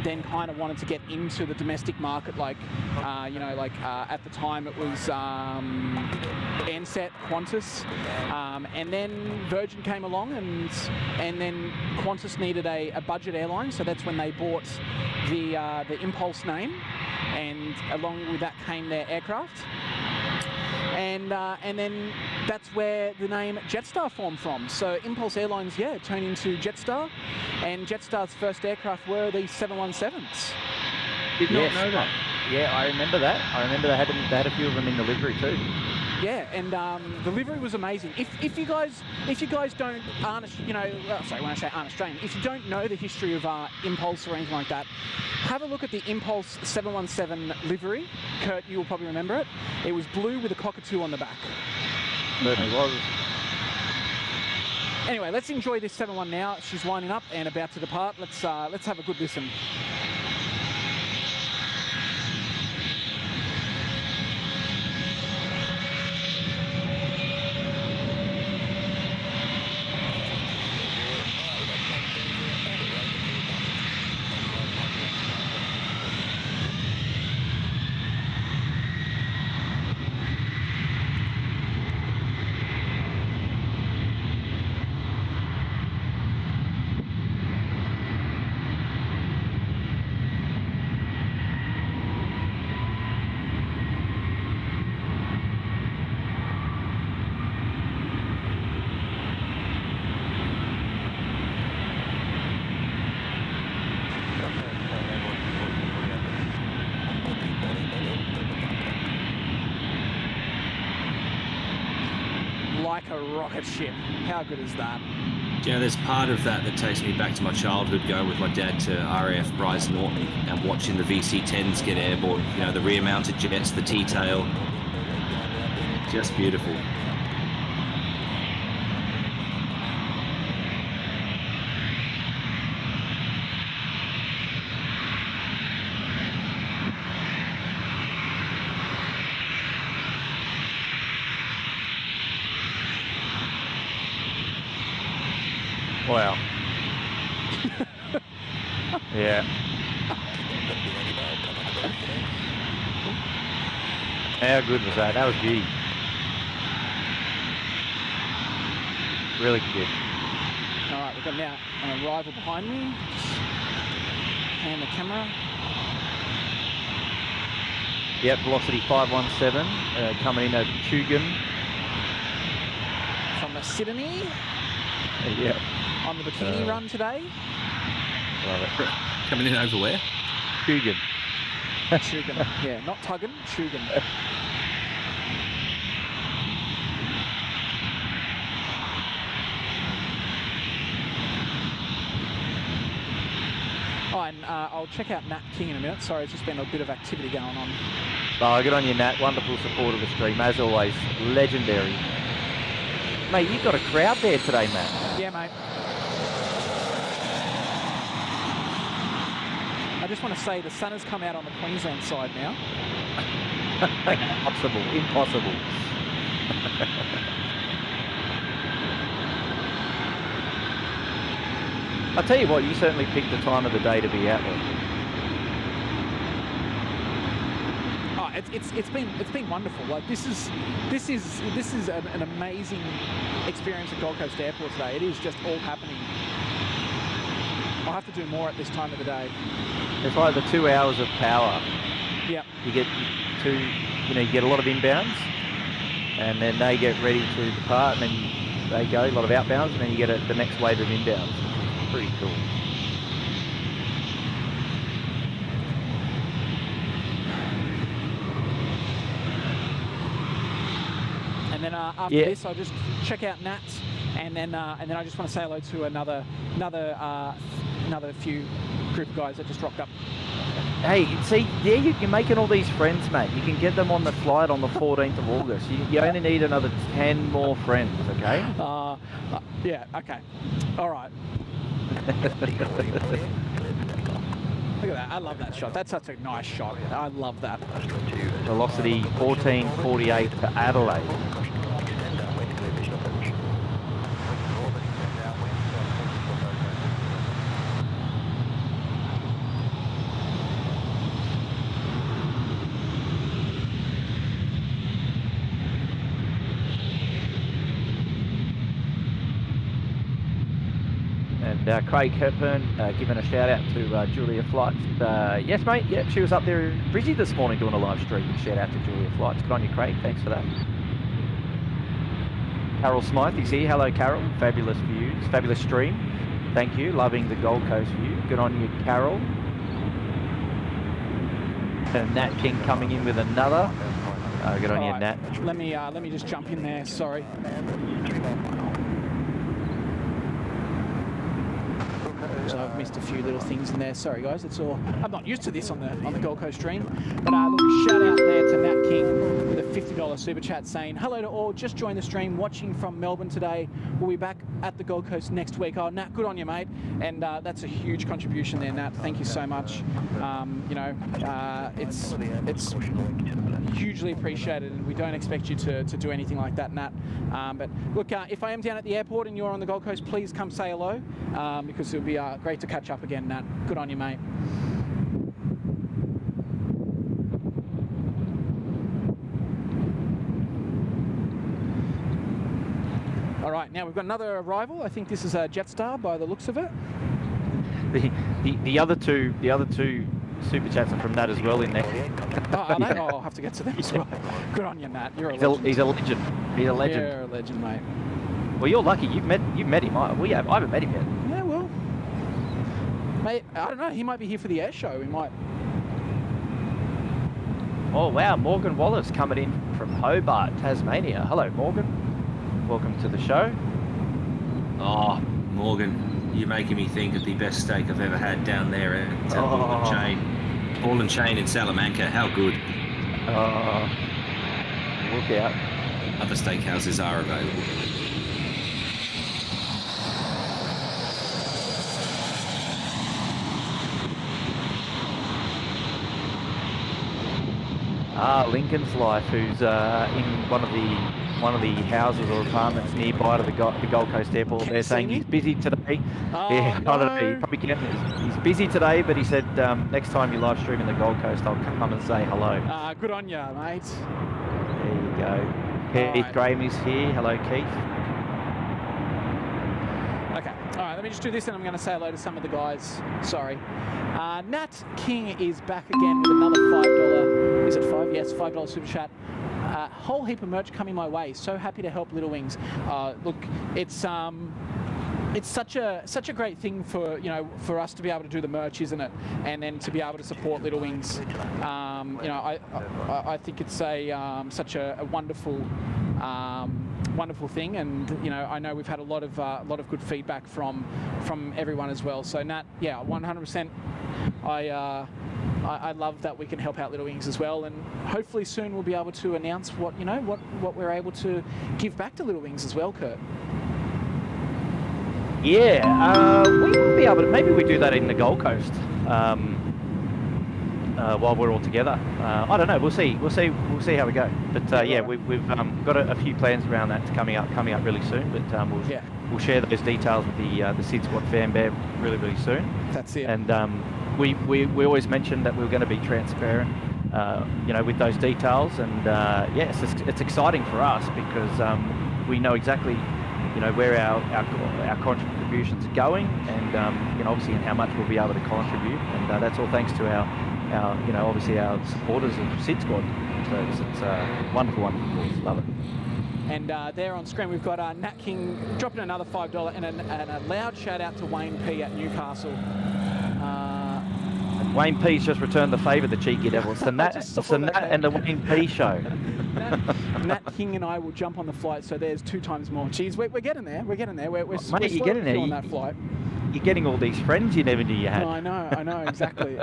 then kind of wanted to get into the domestic market, like at the time it was Ansett, Qantas, and then Virgin came along, and then Qantas needed a budget airline, so that's when they bought the Impulse name, and along with that came their aircraft. And then that's where the name Jetstar formed from. So Impulse Airlines, turned into Jetstar, and Jetstar's first aircraft were these 717s. Did not know that. Yeah, I remember that. I remember they had a few of them in the livery too. Yeah, and the livery was amazing. If you guys aren't Australian, if you don't know the history of Impulse or anything like that, have a look at the Impulse 717 livery. Kurt, you will probably remember it. It was blue with a cockatoo on the back. Certainly was. Anyway, let's enjoy this 7-1 now. She's lining up and about to depart. Let's have a good listen. Like a rocket ship. How good is that? You know, there's part of that takes me back to my childhood, going with my dad to RAF Bryce Norton and watching the VC-10s get airborne. You know, the rear-mounted jets, the T-tail. Just beautiful. Wow. Yeah. How good was that? That was beauty. Really good. All right, we've got now an arrival behind me. Just hand the camera. Yep, velocity 517, coming in over Tugun. From the Sydney Yep. on the bikini run today. Love it. Coming in over where? Tugun. Chugan. Yeah, not Tuggin, Chugan. Oh, and I'll check out Nat King in a minute. Sorry, it's just been a bit of activity going on. Oh, good on you, Nat. Wonderful support of the stream, as always. Legendary. Mate, you've got a crowd there today, Matt. Yeah, mate. I just want to say the sun has come out on the Queensland side now. Impossible. Impossible. I'll tell you what, you certainly picked the time of the day to be out there. Oh, it's been wonderful. Like this is an amazing experience at Gold Coast Airport today. It is just all happening. I'll have to do more at this time of the day. It's like the 2 hours of power. Yeah. You get you get a lot of inbounds, and then they get ready to depart, and then they go a lot of outbounds, and then you get the next wave of inbounds. Pretty cool. And then after this, I'll just check out Nats, and then I just want to say hello to another few group of guys that just rocked up. Hey, see, there you're making all these friends, mate. You can get them on the flight on the 14th of August. You only need another 10 more friends, okay? Yeah, okay. All right. Look at that. I love that shot. That's such a nice shot. I love that. Velocity 1448 for Adelaide. And Craig Hepburn giving a shout out to Julia Flights. Yes, mate. Yeah, she was up there busy this morning doing a live stream. Shout out to Julia Flights. Good on you, Craig. Thanks for that. Carol Smythe is here. Hello, Carol. Fabulous views. Fabulous stream. Thank you. Loving the Gold Coast view. Good on you, Carol. And Nat King coming in with another. Good on you, Nat. Let me just jump in there. Sorry. So I've missed a few little things in there. Sorry, guys. It's all. I'm not used to this on the Gold Coast stream. But look, shout out there to Nat King with a $50 super chat saying, "Hello to all. Just joined the stream, watching from Melbourne today. We'll be back at the Gold Coast next week." Oh, Nat, good on you, mate. And that's a huge contribution there, Nat. Thank you so much. It's hugely appreciated, and we don't expect you to do anything like that, Nat. But look, if I am down at the airport and you're on the Gold Coast, please come say hello, because it'll be great to catch up again, Nat. Good on you, mate. All right, now we've got another arrival. I think this is a Jetstar by the looks of it. The other two super chats are from Nat as well in there. Oh, are they? Oh, I'll have to get to them as well. Good on you, Nat. You're a legend. He's a legend. He's a legend. You're a legend, mate. Well, you're lucky. You've met him. I haven't met him yet. Yeah, well, mate, I don't know. He might be here for the air show. We might. Oh wow, Morgan Wallace coming in from Hobart, Tasmania. Hello, Morgan. Welcome to the show. Oh, Morgan, you're making me think of the best steak I've ever had down there at Ball and Chain in Salamanca. How good. Look out. Other steakhouses are available. Lincoln's Life, who's in one of the houses or apartments nearby to the Gold Coast Airport. They're saying he's busy today. Yeah, no. I don't know. He probably can't. He's busy today, but he said next time you live stream in the Gold Coast, I'll come and say hello. Good on you, mate. There you go. Keith Graham is here. Hello, Keith. Okay. All right. Let me just do this, and I'm going to say hello to some of the guys. Sorry. Nat King is back again with another $5. Is it $5? Yes, $5 super chat. Whole heap of merch coming my way. So happy to help Little Wings. Look, it's such a great thing for us to be able to do the merch, isn't it? And then to be able to support Little Wings. I think it's such a wonderful wonderful thing, and I know we've had a lot of good feedback from everyone as well. So Nat, yeah, 100%. I love that we can help out Little Wings as well, and hopefully soon we'll be able to announce what we're able to give back to Little Wings as well, Kurt. Yeah, we will be able to. Maybe we do that in the Gold Coast while we're all together. I don't know. We'll see how we go. But yeah, we've got a few plans around that coming up really soon. But we'll share those details with the SydSquad fan bear really soon. That's it. And we always mentioned that we were going to be transparent with those details. And yes, it's exciting for us because we know exactly, where our contributions are going, and obviously, and how much we'll be able to contribute. And that's all thanks to our obviously our supporters of SydSquad. So it's a wonderful, love it. And there on screen, we've got Nat King dropping another $5 and a loud shout out to Wayne P at Newcastle. Wayne P's just returned the favour, the cheeky devil. It's the Nat and the Wayne P show. Nat King and I will jump on the flight, so there's 2 times more. Geez, we're getting there. We're getting there. We're mate, you're getting there on that flight. You're getting all these friends you never knew you had. No, I know, exactly.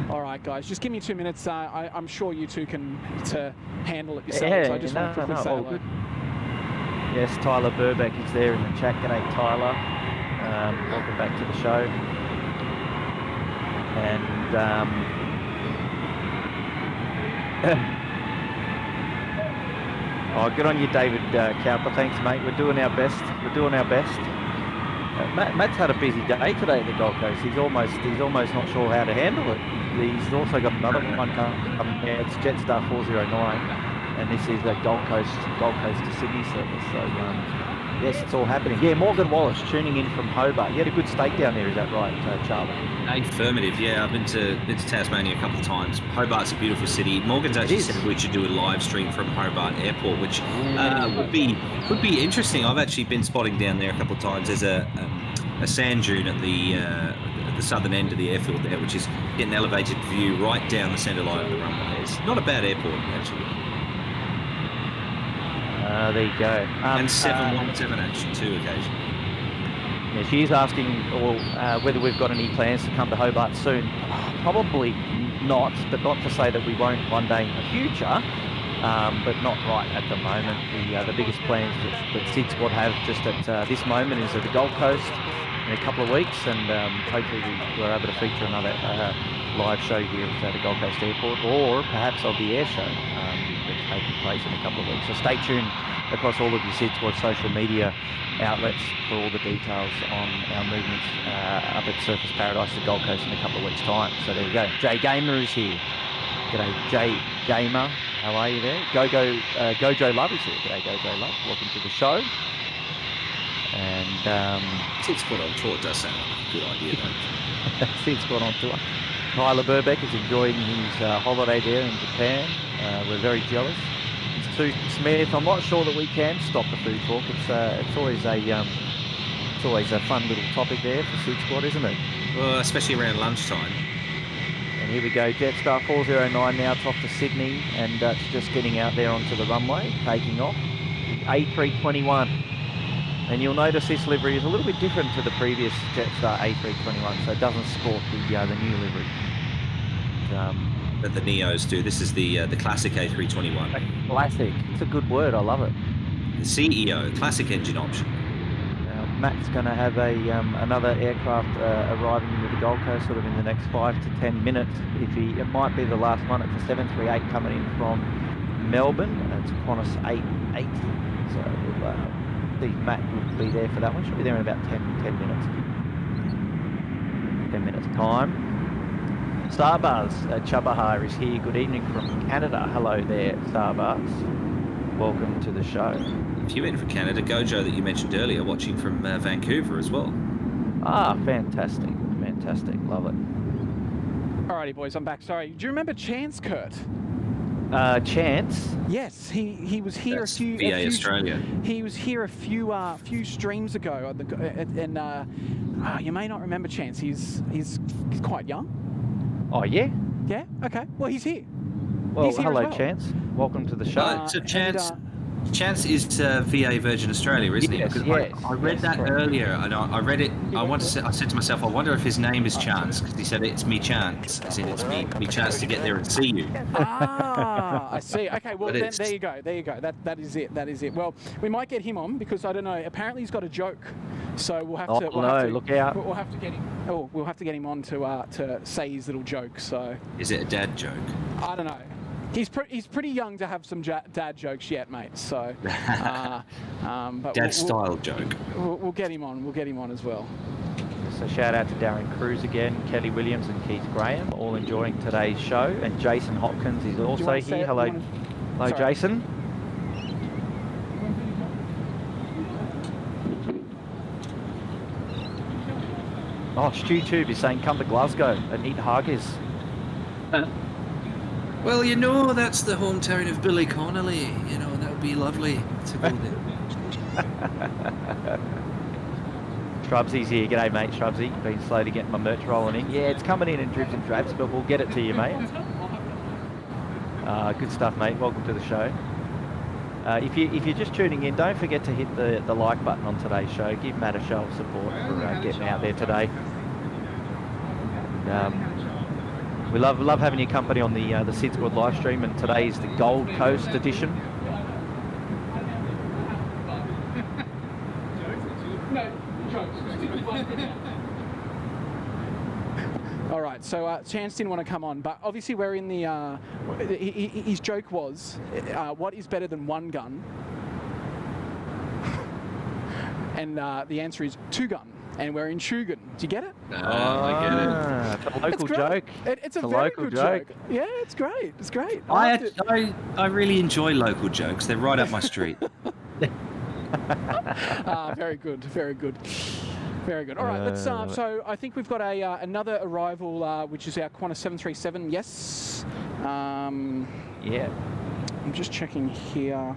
All right, guys, just give me 2 minutes. I'm sure you two can handle it yourselves. Yeah, I just want to quickly say all hello. good. Yes, Tyler Burbeck is there in the chat. G'day, Tyler. Welcome back to the show. And good on you, David Cowper. Thanks, mate. We're doing our best. Matt's had a busy day today at the Gold Coast. He's almost not sure how to handle it. He's also got another one coming. It's Jetstar 409, and this is the Gold Coast to Sydney service. So yes, it's all happening. Yeah, Morgan Wallace tuning in from Hobart. You had a good steak down there, is that right, Charlie? Affirmative. Yeah, I've been to Tasmania a couple of times. Hobart's a beautiful city. Morgan's actually said we should do a live stream from Hobart Airport, which would be interesting. I've actually been spotting down there a couple of times. There's a sand dune at the southern end of the airfield there, which is getting an elevated view right down the centre line of the runway. It's not a bad airport, actually. There you go. And 717 actually, too, occasionally. Yeah, she's asking whether we've got any plans to come to Hobart soon. Probably not, but not to say that we won't one day in the future, but not right at the moment. The biggest plans that SydSquad have just at this moment is at the Gold Coast in a couple of weeks, and hopefully we're able to feature another live show here at the Gold Coast Airport, or perhaps of the air show that's taking place in a couple of weeks. So stay tuned across all of your SydSquad social media outlets for all the details on our movements up at Surface Paradise, the Gold Coast, in a couple of weeks' time. So there you go. Jay Gamer is here. G'day, Jay Gamer. How are you there? Gojo Love is here. G'day, Gojo Love. Welcome to the show. And SydSquad on tour does sound like a good idea, though. SydSquad on tour. Tyler Burbeck is enjoying his holiday there in Japan. We're very jealous. Sue Smith, I'm not sure that we can stop the food talk. It's always a fun little topic there for SydSquad, isn't it? Well, especially around lunchtime. And here we go, Jetstar 409 now off to Sydney, and just getting out there onto the runway, taking off. A321. And you'll notice this livery is a little bit different to the previous Jetstar A321, so it doesn't sport the new livery. That the Neos do. This is the classic A321. Classic. It's a good word. I love it. The CEO, classic engine option. Now, Matt's going to have another aircraft arriving into the Gold Coast sort of in the next 5 to 10 minutes. It might be the last one. It's a 738 coming in from Melbourne. It's Qantas 880. So we'll see Matt will be there for that one. Should be there in about 10 minutes. 10 minutes time. Starbars Chabahar is here. Good evening from Canada. Hello there, Starbars. Welcome to the show. If you went from Canada, Gojo that you mentioned earlier, watching from Vancouver as well. Ah, fantastic. Love it. Alrighty, boys, I'm back. Sorry. Do you remember Chance, Kurt? Chance? Yes, he was here That's a few. VA Australia. He was here a few streams ago, and you may not remember Chance. He's quite young. Oh, yeah? Yeah? Okay. Well, he's here. Well, He's here hello, as well. Chance. Welcome to the show. So Chance is VA Virgin Australia, isn't Yes, he? yes, I read that correct. earlier, and I read it. I said to myself, I wonder if his name is Chance, because he said it's me chance, as in it's me chance to get there and see you. Ah, I see. Okay, well, But then, there you go. That is it. Well, we might get him on because I don't know. Apparently, he's got a joke, so we'll have to. Look out! We'll have to get him. Oh, we'll have to get him on to say his little joke. So. Is it a dad joke? I don't know. He's pretty young to have some dad jokes yet, mate. So. But Dad style joke. We'll get him on. We'll get him on as well. So shout out to Darren Cruz again, Kelly Williams and Keith Graham, all enjoying today's show. And Jason Hopkins is also here. Hello, hello, Jason. Oh, StewTube is saying come to Glasgow and eat haggis. Well, you know, that's the hometown of Billy Connolly. You know, that would be lovely to go there. Shrubsy's here. G'day, mate. Shrubsy. Been slow to get my merch rolling in. Yeah, it's coming in dribs and drabs, but we'll get it to you, mate. Good stuff, mate. Welcome to the show. If you're just tuning in, don't forget to hit the like button on today's show. Give Matt a show of support for getting out there today. And, we love having your company on the SydSquad live stream, and today is the Gold Coast edition. All right, so Chance didn't want to come on, but obviously we're in the. His joke was, what is better than one gun? And the answer is two gun. And we're in Shugan. Do you get it? I get it. It's a local joke. It's a very good joke. Yeah, it's great. It's great. I really enjoy local jokes. They're right up my street. Very good. Very good. Very good. All right, let's. So I think we've got another arrival, which is our Qantas 737. Yes. Yeah. I'm just checking here.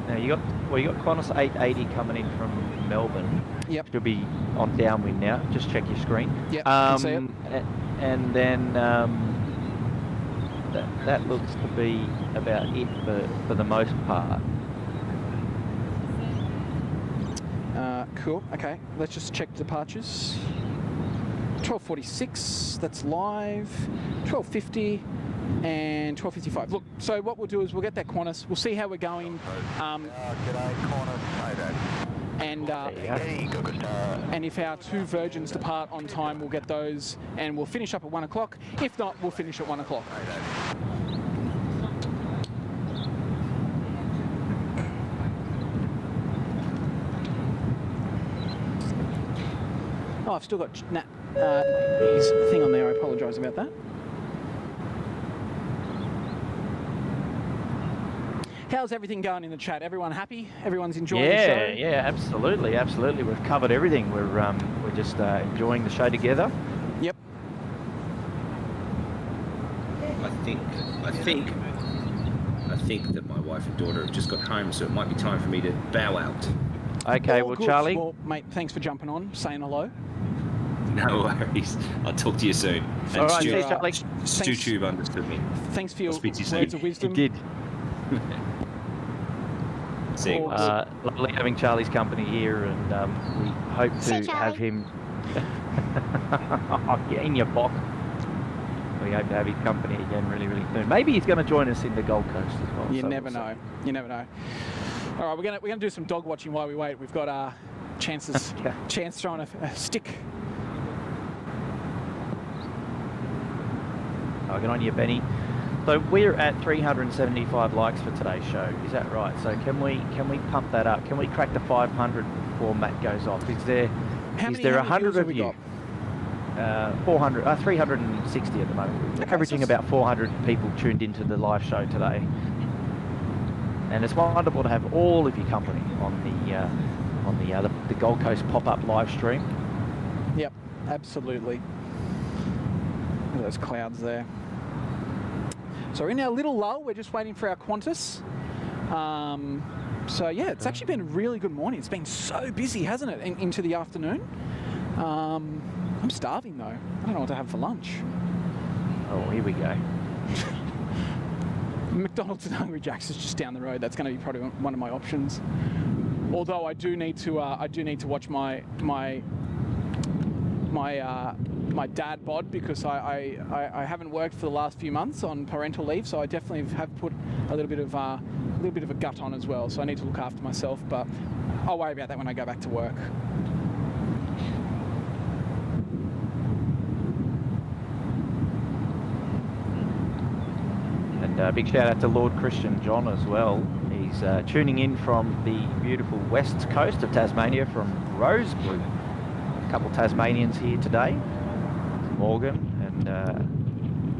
Now you got Qantas 880 coming in from Melbourne. Yep. Should be on downwind now. Just check your screen. Yep. Can see it. And then that looks to be about it for the most part. Cool. Okay. Let's just check departures. 12:46. That's live. 12:50. And 12:55. Look, so what we'll do is we'll get that Qantas. We'll see how we're going. And if our two Virgins depart on time, we'll get those, and we'll finish up at 1 o'clock. If not, we'll finish at 1 o'clock. Oh, I've still got his thing on there. I apologise about that. How's everything going in the chat? Everyone happy? Everyone's enjoying the show? Yeah, absolutely. We've covered everything. We're just enjoying the show together. Yep. I think that my wife and daughter have just got home, so it might be time for me to bow out. Okay, well, well, Charlie. Well, mate, thanks for jumping on, saying hello. No worries. I'll talk to you soon. And all right, see you, Charlie. StewTube understood me. Thanks for your words of wisdom. He did. Lovely having Charlie's company here, and we hope to have him in your box. We hope to have his company again really, really soon. Maybe he's going to join us in the Gold Coast as well. You never know. You never know. All right, we're gonna do some dog watching while we wait. We've got Chance throwing a stick. Oh, good on you, Benny. So we're at 375 likes for today's show. Is that right? So can we pump that up? Can we crack the 500 before Matt goes off? Is there 100 of you? 360 at the moment. Okay, averaging about 400 people tuned into the live show today. And it's wonderful to have all of your company on the Gold Coast pop-up live stream. Yep, absolutely. Look at those clouds there. So we're in our little lull. We're just waiting for our Qantas. So yeah, it's actually been a really good morning. It's been so busy, hasn't it, into the afternoon? I'm starving though. I don't know what to have for lunch. Oh, here we go. McDonald's and Hungry Jack's is just down the road. That's going to be probably one of my options. Although I do need to watch my dad bod, because I haven't worked for the last few months on parental leave, so I definitely have put a little bit of a gut on as well. So I need to look after myself, but I'll worry about that when I go back to work. And big shout out to Lord Christian John as well. He's tuning in from the beautiful west coast of Tasmania, from Rosebud. couple Tasmanians here today, Morgan and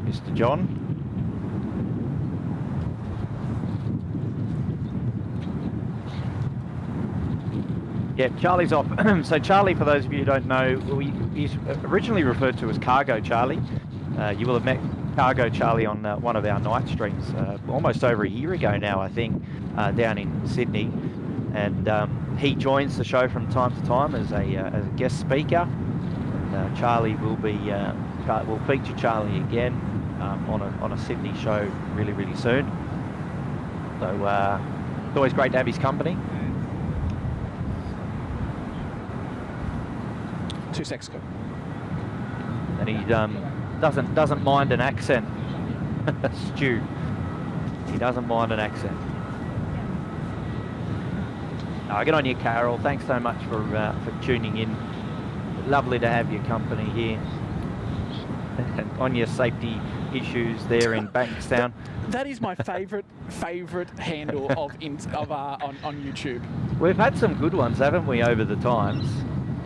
Mr. John. Yeah, Charlie's off. So Charlie, for those of you who don't know, he's originally referred to as Cargo Charlie. You will have met Cargo Charlie on one of our night streams almost over a year ago now, I think, down in Sydney. And he joins the show from time to time as a guest speaker. And Charlie will be we'll feature Charlie again on a Sydney show really soon. So it's always great to have his company. 2 seconds. And he doesn't mind an accent. Stu. He doesn't mind an accent. Good on you, Carol. Thanks so much for tuning in. Lovely to have your company here. On your safety issues there in Bankstown. That is my favourite handle on YouTube. We've had some good ones, haven't we, over the times?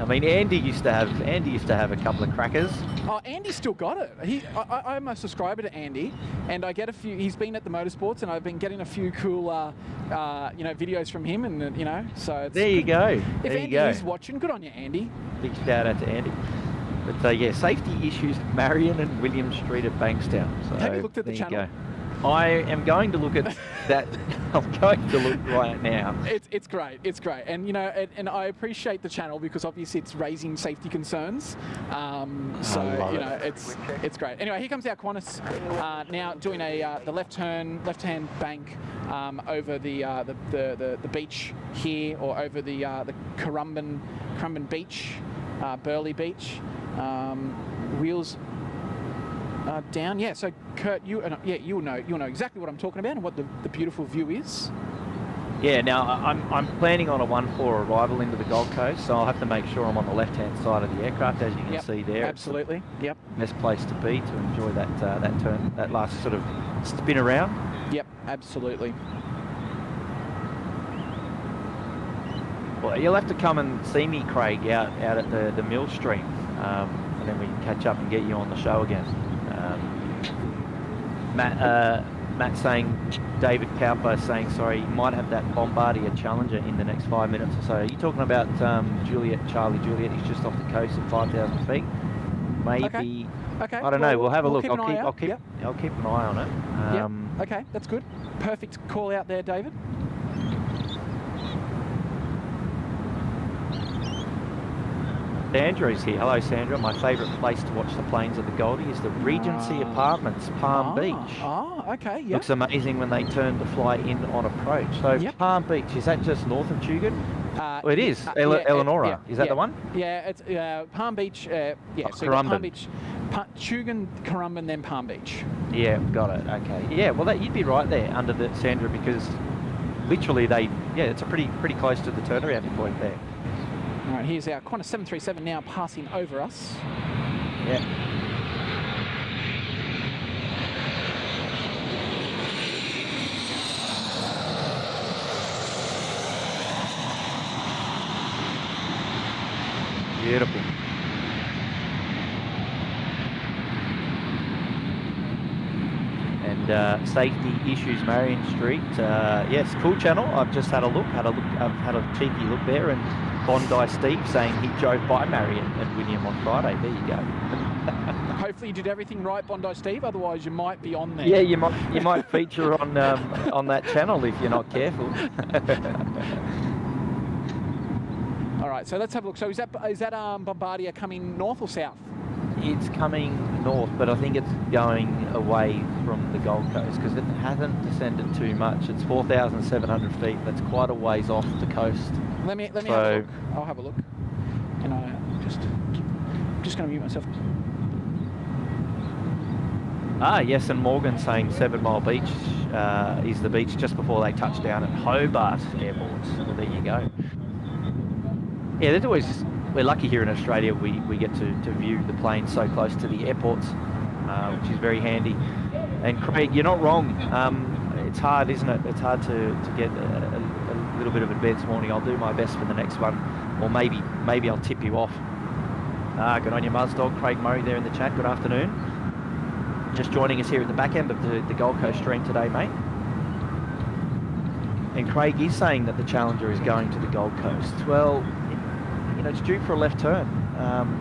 I mean, Andy used to have a couple of crackers. Oh, Andy's still got it. I'm a subscriber to Andy, and I get a few. He's been at the motorsports, and I've been getting a few cool, videos from him, and so it's, there you go. If Andy is watching, good on you, Andy. Big shout out to Andy. But yeah, safety issues at Marion and William Street at Bankstown. So have you looked at the channel? I am going to look at that. I'm going to look right now. It's great. It's great, and and I appreciate the channel because obviously it's raising safety concerns. It's great. Anyway, here comes our Qantas now doing the left-hand bank over the beach here, or over the Currumbin Beach, Burleigh Beach. Wheels down. Yeah, so Kurt, you'll know exactly what I'm talking about and what the beautiful view is. Yeah, now I'm planning on a 1-4 arrival into the Gold Coast, so I'll have to make sure I'm on the left-hand side of the aircraft, as you can see there. Absolutely. Yep. Best place to be to enjoy that turn, that last sort of spin around. Yep, absolutely. Well, you'll have to come and see me, Craig, out at the mill stream, and then we can catch up and get you on the show again. Matt saying, David Cowper saying, sorry, you might have that Bombardier Challenger in the next 5 minutes or so. Are you talking about Charlie Juliet? He's just off the coast at 5,000 feet. Maybe. Okay. I don't know. We'll have a look. I'll keep an eye on it. Okay, that's good. Perfect call out there, David. Sandra's here. Hello, Sandra. My favourite place to watch the planes of the Goldie is the Regency Apartments, Palm Beach. Okay, yeah. Looks amazing when they turn to fly in on approach. So Palm Beach, is that just north of Tugun? It is. Eleonora. Is that the one? Yeah, it's Palm Beach. So Palm Beach, Tugun, Currumbin, then Palm Beach. Yeah, got it. Okay. Yeah, well, you'd be right there under the Sandra, because literally it's a pretty close to the turnaround point there. All right, here's our Qantas 737 now passing over us. Yeah. Beautiful. And safety issues, Marion Street. Yes, cool channel. I've just had a look. I've had a cheeky look there, and Bondi Steve saying he drove by Marion and William on Friday. There you go. Hopefully you did everything right, Bondi Steve. Otherwise, you might be on there. Yeah, you might feature on that channel if you're not careful. All right, so let's have a look. So is that Bombardier coming north or south? It's coming north, but I think it's going away from the Gold Coast because it hasn't descended too much. It's 4,700 feet. That's quite a ways off the coast. Let me have a look. I'll have a look. And I'm just going to mute myself. Yes, and Morgan saying 7 Mile Beach is the beach just before they touch down at Hobart Airport. So there you go. Yeah, there's always, we're lucky here in Australia, we get to view the planes so close to the airports, which is very handy. And Craig, you're not wrong. It's hard, isn't it? It's hard to get a little bit of advance warning. I'll do my best for the next one, or maybe I'll tip you off Good on you, Muzdog. Craig Murray there in the chat. Good afternoon. Just joining us here at the back end of the Gold Coast stream today, mate. And Craig is saying that the Challenger is going to the Gold Coast. Well, you know, it's due for a left turn.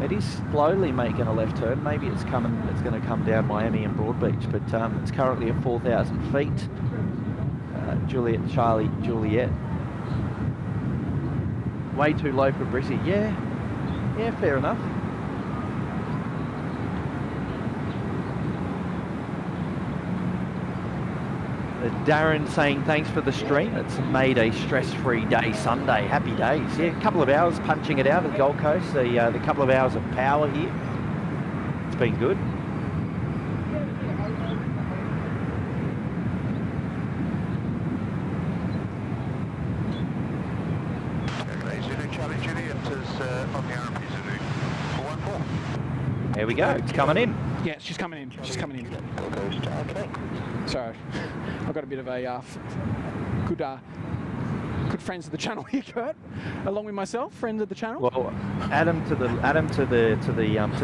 It is slowly making a left turn. Maybe it's going to come down Miami and Broadbeach, but it's currently at 4,000 feet. Juliet, Charlie, Juliet. Way too low for Brizzy. Yeah, fair enough. Darren saying thanks for the stream. It's made a stress-free day Sunday. Happy days. Yeah, a couple of hours punching it out at the Gold Coast. The couple of hours of power here. It's been good. There we go. It's coming in. Yeah, she's coming in. She's coming in. Sorry, I've got a bit of a good friends of the channel here, Kurt, along with myself, friends of the channel. Well, add them to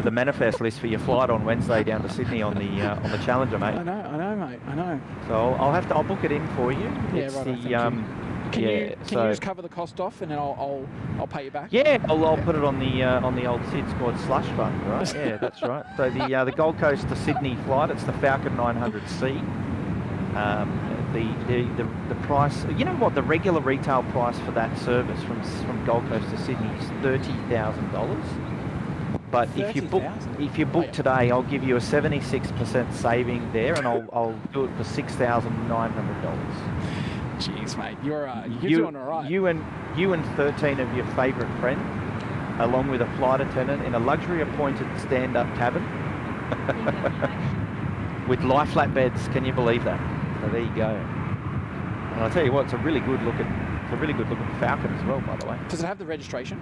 the manifest list for your flight on Wednesday down to Sydney on the Challenger, mate. I know, mate. I know. So I'll book it in for you. Yeah, right. Can you just cover the cost off, and then I'll pay you back? Yeah, I'll put it on the old SydSquad slush fund, right? Yeah, that's right. So the Gold Coast to Sydney flight, it's the Falcon 900C. The price, you know what, the regular retail price for that service from Gold Coast to Sydney is $30,000. But if you book today, I'll give you a 76% saving there, and I'll do it for $6,900. Jeez, mate, you're doing all right. You and 13 of your favourite friends, along with a flight attendant in a luxury appointed stand-up cabin with lie flat beds. Can you believe that? So there you go. And I'll tell you what, it's a really good looking Falcon as well, by the way. Does it have the registration?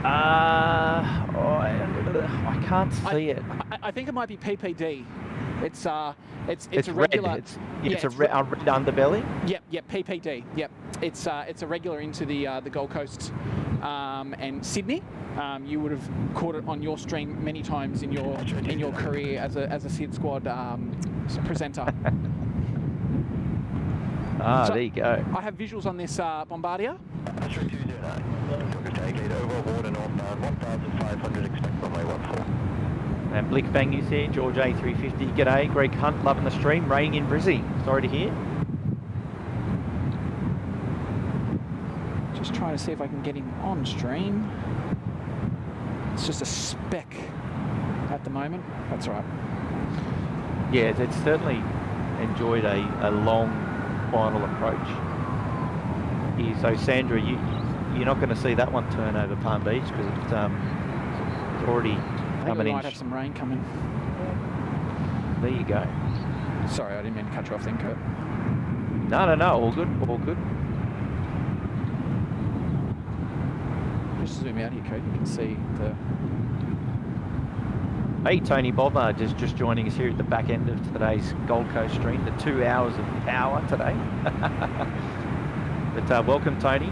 I can't see it. I think it might be PPD. It's a red. regular. It's a red underbelly. Yep, PPD. Yep, it's a regular into the Gold Coast and Sydney. You would have caught it on your stream many times in your career as a SydSquad presenter. So there you go. I have visuals on this Bombardier. And Blick Bang is here, George A350, g'day, Greg Hunt, loving the stream, raining in Brizzy, sorry to hear. Just trying to see if I can get him on stream. It's just a speck at the moment, that's all right. Yeah, it's certainly enjoyed a long final approach here. So Sandra, you're not going to see that one turn over Palm Beach because it's already coming in. Might have some rain coming. There you go. Sorry, I didn't mean to cut you off then, Kurt. No, all good, all good. Just zoom out here, Kurt, you can see the... Hey, Tony Bobber, just joining us here at the back end of today's Gold Coast stream, the 2 hours of power today. But welcome, Tony.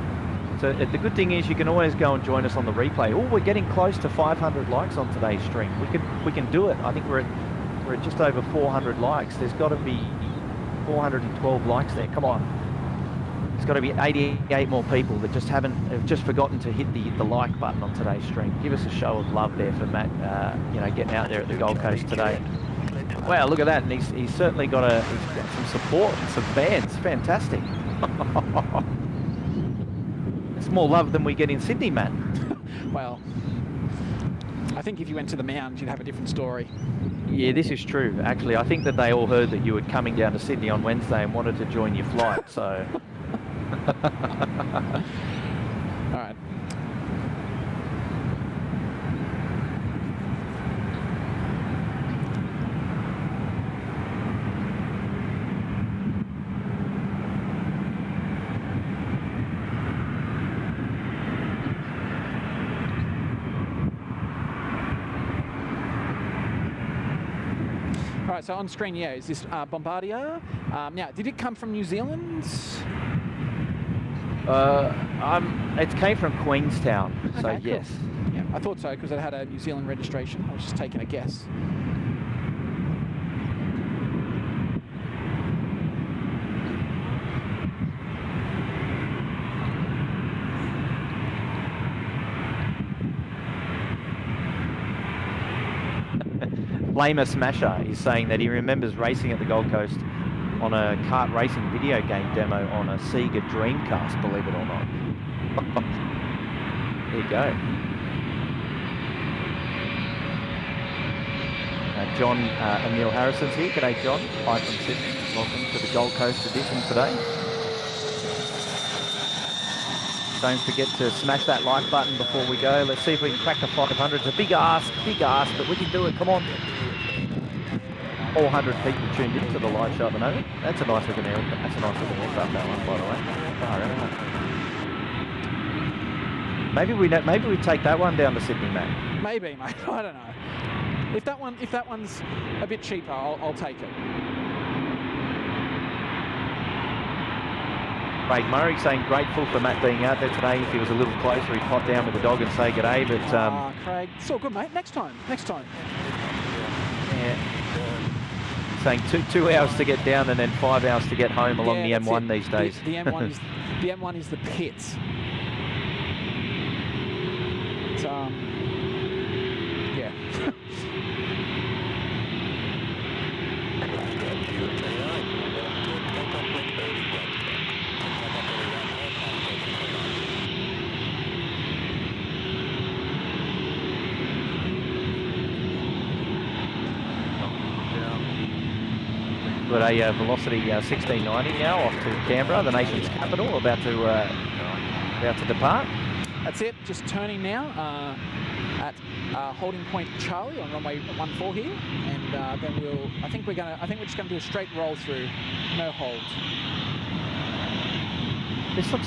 So the good thing is you can always go and join us on the replay. Oh, we're getting close to 500 likes on today's stream. We can do it. I think we're at just over 400 likes. There's got to be 412 likes there. Come on. There's got to be 88 more people that have just forgotten to hit the like button on today's stream. Give us a show of love there for Matt, getting out there at the Gold Coast today. Wow, look at that. And he's certainly got some support and some fans. Fantastic. It's more love than we get in Sydney, Matt. Well, I think if you went to the Mound, you'd have a different story. Yeah, this is true. Actually, I think that they all heard that you were coming down to Sydney on Wednesday and wanted to join your flight, so... All right. All right, so on screen, yeah, is this Bombardier? Now, did it come from New Zealand? It came from Queenstown, so okay, yes. Cool. Yeah, I thought so because it had a New Zealand registration. I was just taking a guess. Flamer Smasher is saying that he remembers racing at the Gold Coast on a kart racing video game demo on a Sega Dreamcast, believe it or not. There you go. John Emil Harrison's here. G'day, John. Hi from Sydney. Welcome to the Gold Coast edition today. Don't forget to smash that like button before we go. Let's see if we can crack the 500. It's a big ask, but we can do it. Come on. 400 people tuned into the live show at the moment. That's a nice looking aircraft. That's a nice looking aircraft, that one, by the way. Maybe we take that one down to Sydney, Matt. Maybe, mate. I don't know. If that one's a bit cheaper, I'll take it. Craig Murray saying grateful for Matt being out there today. If he was a little closer, he'd pop down with the dog and say g'day. But Craig, it's all good, mate. Next time. Yeah. Saying two hours to get down and then 5 hours to get home along the M1 these days. The M1 is the pits. It's, yeah. Got a Velocity 1690 now off to Canberra, the nation's capital, about to depart. That's it. Just turning now at holding point Charlie on runway 14 here, and then I think we're just gonna do a straight roll through, no holds.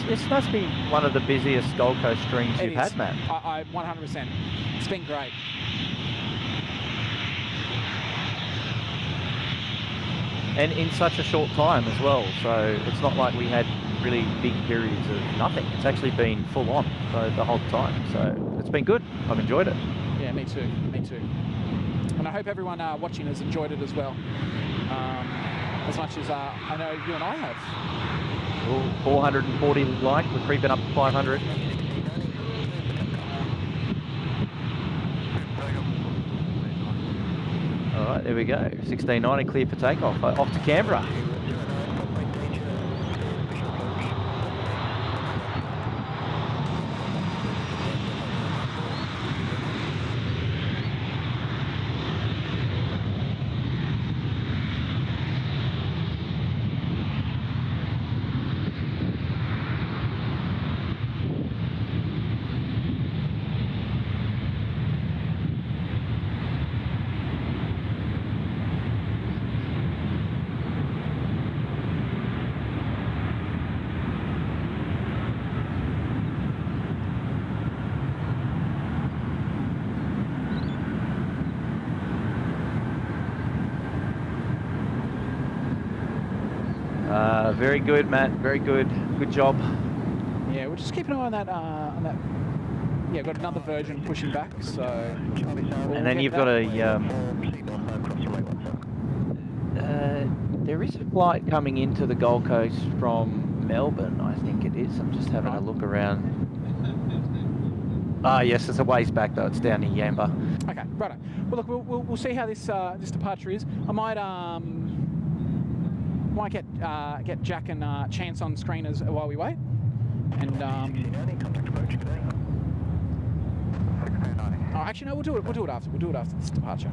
This must be one of the busiest Gold Coast streams you've had, Matt. I 100%. It's been great. And in such a short time as well, so it's not like we had really big periods of nothing. It's actually been full on the whole time, so it's been good. I've enjoyed it. Yeah, me too. And I hope everyone watching has enjoyed it as well, as much as I know you and I have. Well, 440 like, we're creeping up to 500. All right, there we go. 1690 clear for takeoff. Off to Canberra. Very good, Matt. Very good. Good job. Yeah, we'll just keep an eye on that. Yeah, got another Virgin pushing back. So. And then you've got a. There is a flight coming into the Gold Coast from Melbourne, I think it is. I'm just having a look around. Ah, yes, it's a ways back though. It's down in Yamba. Okay, righto. Well, look, we'll see how this departure is. I might get Jack and Chance on screen while we wait, and oh, actually no, we'll do it after this departure.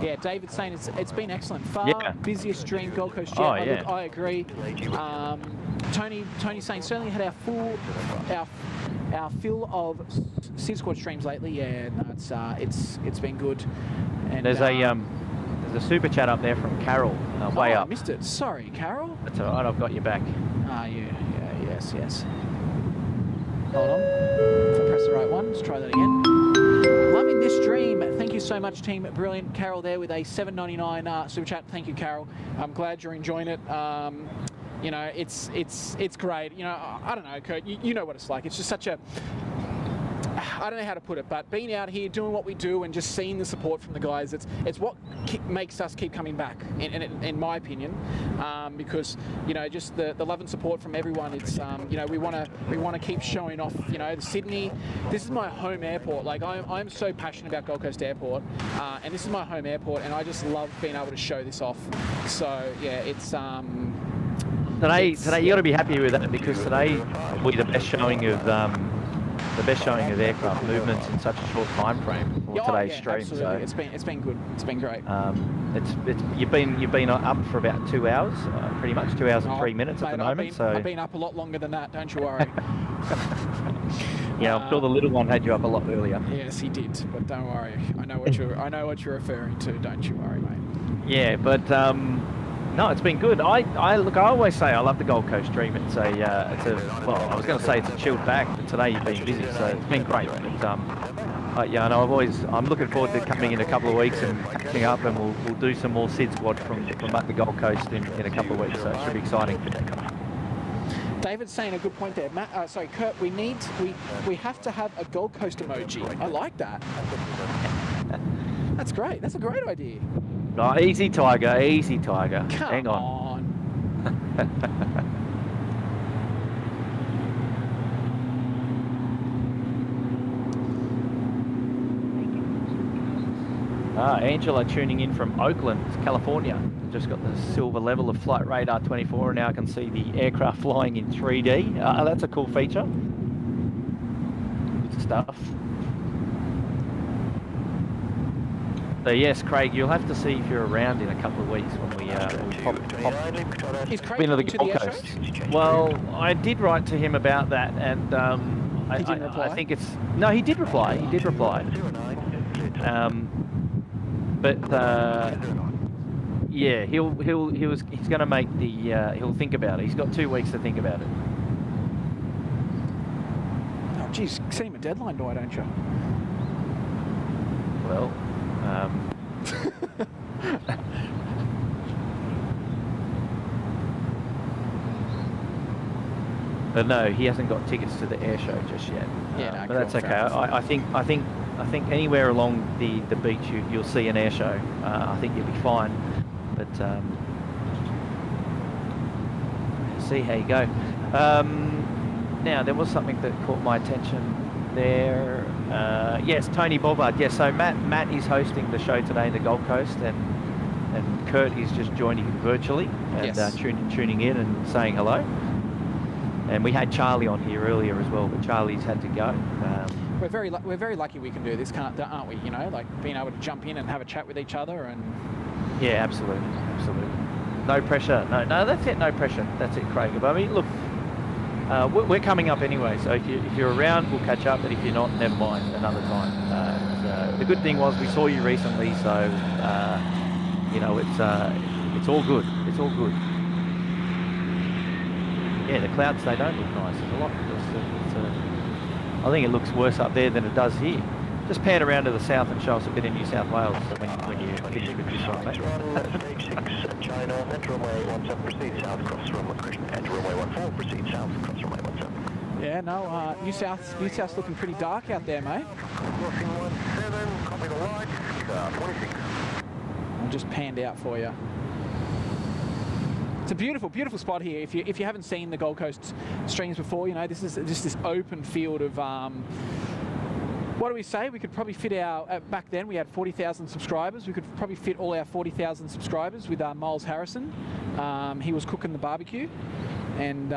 Yeah, David's saying it's been excellent. Busiest stream Gold Coast jet. Oh, yeah. Look, I agree. Tony's saying certainly had our fill of SydSquad streams lately. Yeah, no, it's been good. And there's a super chat up there from Carol, way up. I missed it. Sorry, Carol. That's all right. I've got your back. Yes. Hold on. If I press the right one, let's try that again. Loving this stream. Thank you so much, team. Brilliant. Carol there with a $7.99 super chat. Thank you, Carol. I'm glad you're enjoying it. You know, it's great. You know, I don't know, Kurt. You know what it's like. It's just such a, I don't know how to put it, but being out here doing what we do and just seeing the support from the guys, it's what makes us keep coming back, in my opinion, because you know, just the love and support from everyone. It's you know, we want to keep showing off. You know, Sydney, this is my home airport. Like I'm so passionate about Gold Coast Airport, and this is my home airport, and I just love being able to show this off. So yeah, it's Today you got to be happy with that, because today will be the best showing of aircraft movements in such a short time frame for today's stream. Absolutely. So it's been good. It's been great. You've been up for about 2 hours, pretty much 2 hours and 3 minutes at the moment. I've been up a lot longer than that. Don't you worry. Yeah, I'm sure the little one had you up a lot earlier. Yes, he did. But don't worry. I know what you're referring to. Don't you worry, mate. Yeah, but no, it's been good. I always say I love the Gold Coast stream. It's a well, I was going to say it's a chilled back, but today you've been busy, so it's been great. But yeah, and I'm looking forward to coming in a couple of weeks and catching up, and we'll do some more SydSquad from up the Gold Coast in a couple of weeks. So it should be exciting. David's saying a good point there. Matt, sorry, Kurt. We have to have a Gold Coast emoji. I like that. That's great. That's a great idea. No, easy, Tiger. Easy, Tiger. Come Hang on. Angela tuning in from Oakland, California. Just got the silver level of Flight Radar 24, and now I can see the aircraft flying in 3D. That's a cool feature. Good stuff. So yes, Craig, you'll have to see if you're around in a couple of weeks when we pop into the Gold Coast. Well, I did write to him about that, and he didn't reply? I think it's no, he did reply. He did reply. But yeah, he's going to make the he'll think about it. He's got 2 weeks to think about it. Oh, geez, send him a deadline, why don't you? Well. But no, he hasn't got tickets to the air show just yet. Yeah, no, but that's okay. I think anywhere along the beach you'll see an air show. I think you'll be fine. But see how you go. Now there was something that caught my attention there. Yes, Tony Bobbard. Yes, so Matt is hosting the show today in the Gold Coast, and Kurt is just joining virtually and yes. tuning in and saying hello. And we had Charlie on here earlier as well, but Charlie's had to go. We're very lucky we can do this, aren't we? You know, like being able to jump in and have a chat with each other and. Yeah, absolutely. No pressure. No, that's it. No pressure. That's it, Craig. But I mean, look. We're coming up anyway, so if you're around, we'll catch up. But if you're not, never mind, another time. The good thing was we saw you recently, so you know it's all good. It's all good. Yeah, the clouds, they don't look nice. There's a lot. I think it looks worse up there than it does here. Just pan around to the south and show us a bit of New South Wales when you finish with this one, mate. Stage 6, China, enter runway 17, proceed south, cross runway, enter runway 14, proceed south, cross runway 17. Yeah, no, New South's looking pretty dark out there, mate. Crossing 17, copy the light, 26. I'll just panned out for you. It's a beautiful, beautiful spot here. If you haven't seen the Gold Coast streams before, you know, this is just this open field of, what do we say? We could probably fit our, back then we had 40,000 subscribers. We could probably fit all our 40,000 subscribers with Miles Harrison. He was cooking the barbecue. And,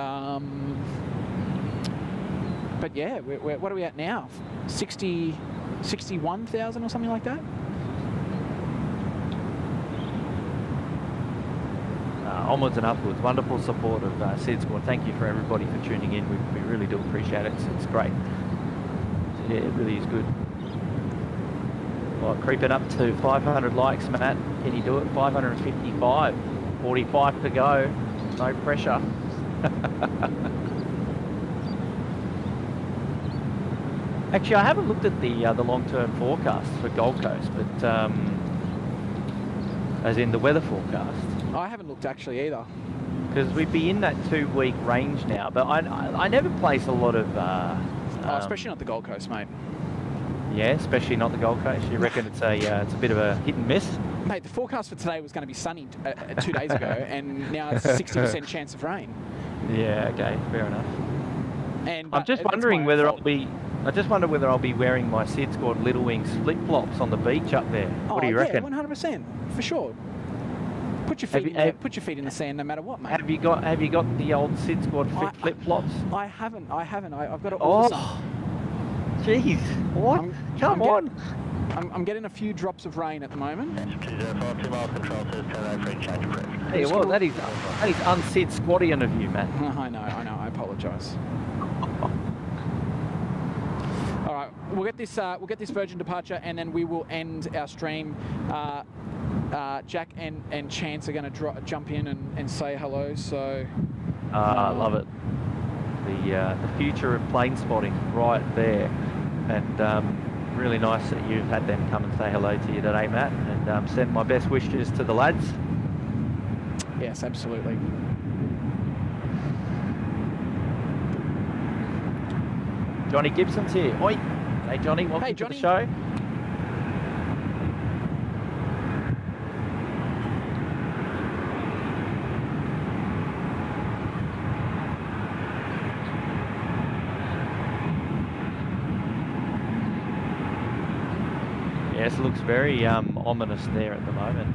but yeah, what are we at now? 61,000 or something like that? Onwards and upwards. Wonderful support of SydSquad. Thank you for everybody for tuning in. We really do appreciate it. It's great. Yeah, it really is good. Well, creeping up to 500 likes, Matt. Can you do it? 555. 45 to go. No pressure. Actually, I haven't looked at the long-term forecast for Gold Coast, but as in the weather forecast. I haven't looked actually either. Because we'd be in that 2-week range now, but I never place a lot of... especially not the Gold Coast, mate. Yeah, especially not the Gold Coast. You reckon it's a bit of a hit and miss? Mate, the forecast for today was going to be sunny 2 days ago, and now it's 60% chance of rain. Yeah, okay, fair enough. And I'm just wondering whether I'll be... I just wonder whether I'll be wearing my SydSquad Little Wings flip-flops on the beach up there. What do you reckon? Yeah, 100%, for sure. Put your feet in the sand no matter what, mate. Have you got the old SydSquad flip-flops? I haven't. I've got to order some. Jeez, what? Come on. I'm getting a few drops of rain at the moment. 2042 miles control says turn over for change approach. Hey, well, that is un-SydSquadian of you, Matt. I know. I apologise. All right, we'll get this Virgin departure, and then we will end our stream. Jack and Chance are going to jump in and say hello. So, I love it. The future of plane spotting right there, and really nice that you've had them come and say hello to you today, Matt, and send my best wishes to the lads. Yes, absolutely. Johnny Gibson's here. Oi! Hey Johnny, welcome to the show. Yes, it looks very ominous there at the moment.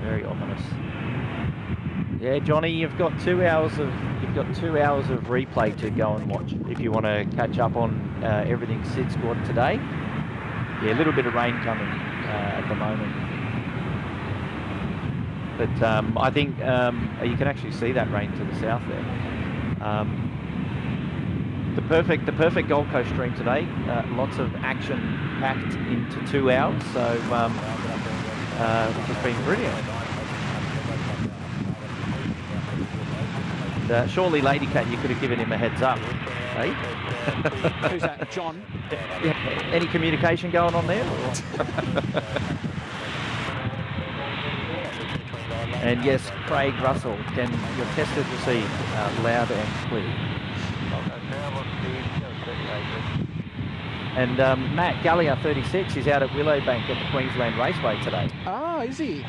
Very ominous. Yeah, Johnny, you've got 2 hours of replay to go and watch if you want to catch up on everything SydSquad today. Yeah, a little bit of rain coming at the moment, but I think you can actually see that rain to the south there. The perfect Gold Coast stream today. Lots of action packed into 2 hours, so which has been brilliant. And, surely, Lady Cat, you could have given him a heads up, eh? Who's that? John? Yeah, any communication going on there? And yes, Craig Russell, can your testers receive loud and clear? And Matt Gallia, 36, is out at Willowbank at the Queensland Raceway today. Oh, is he?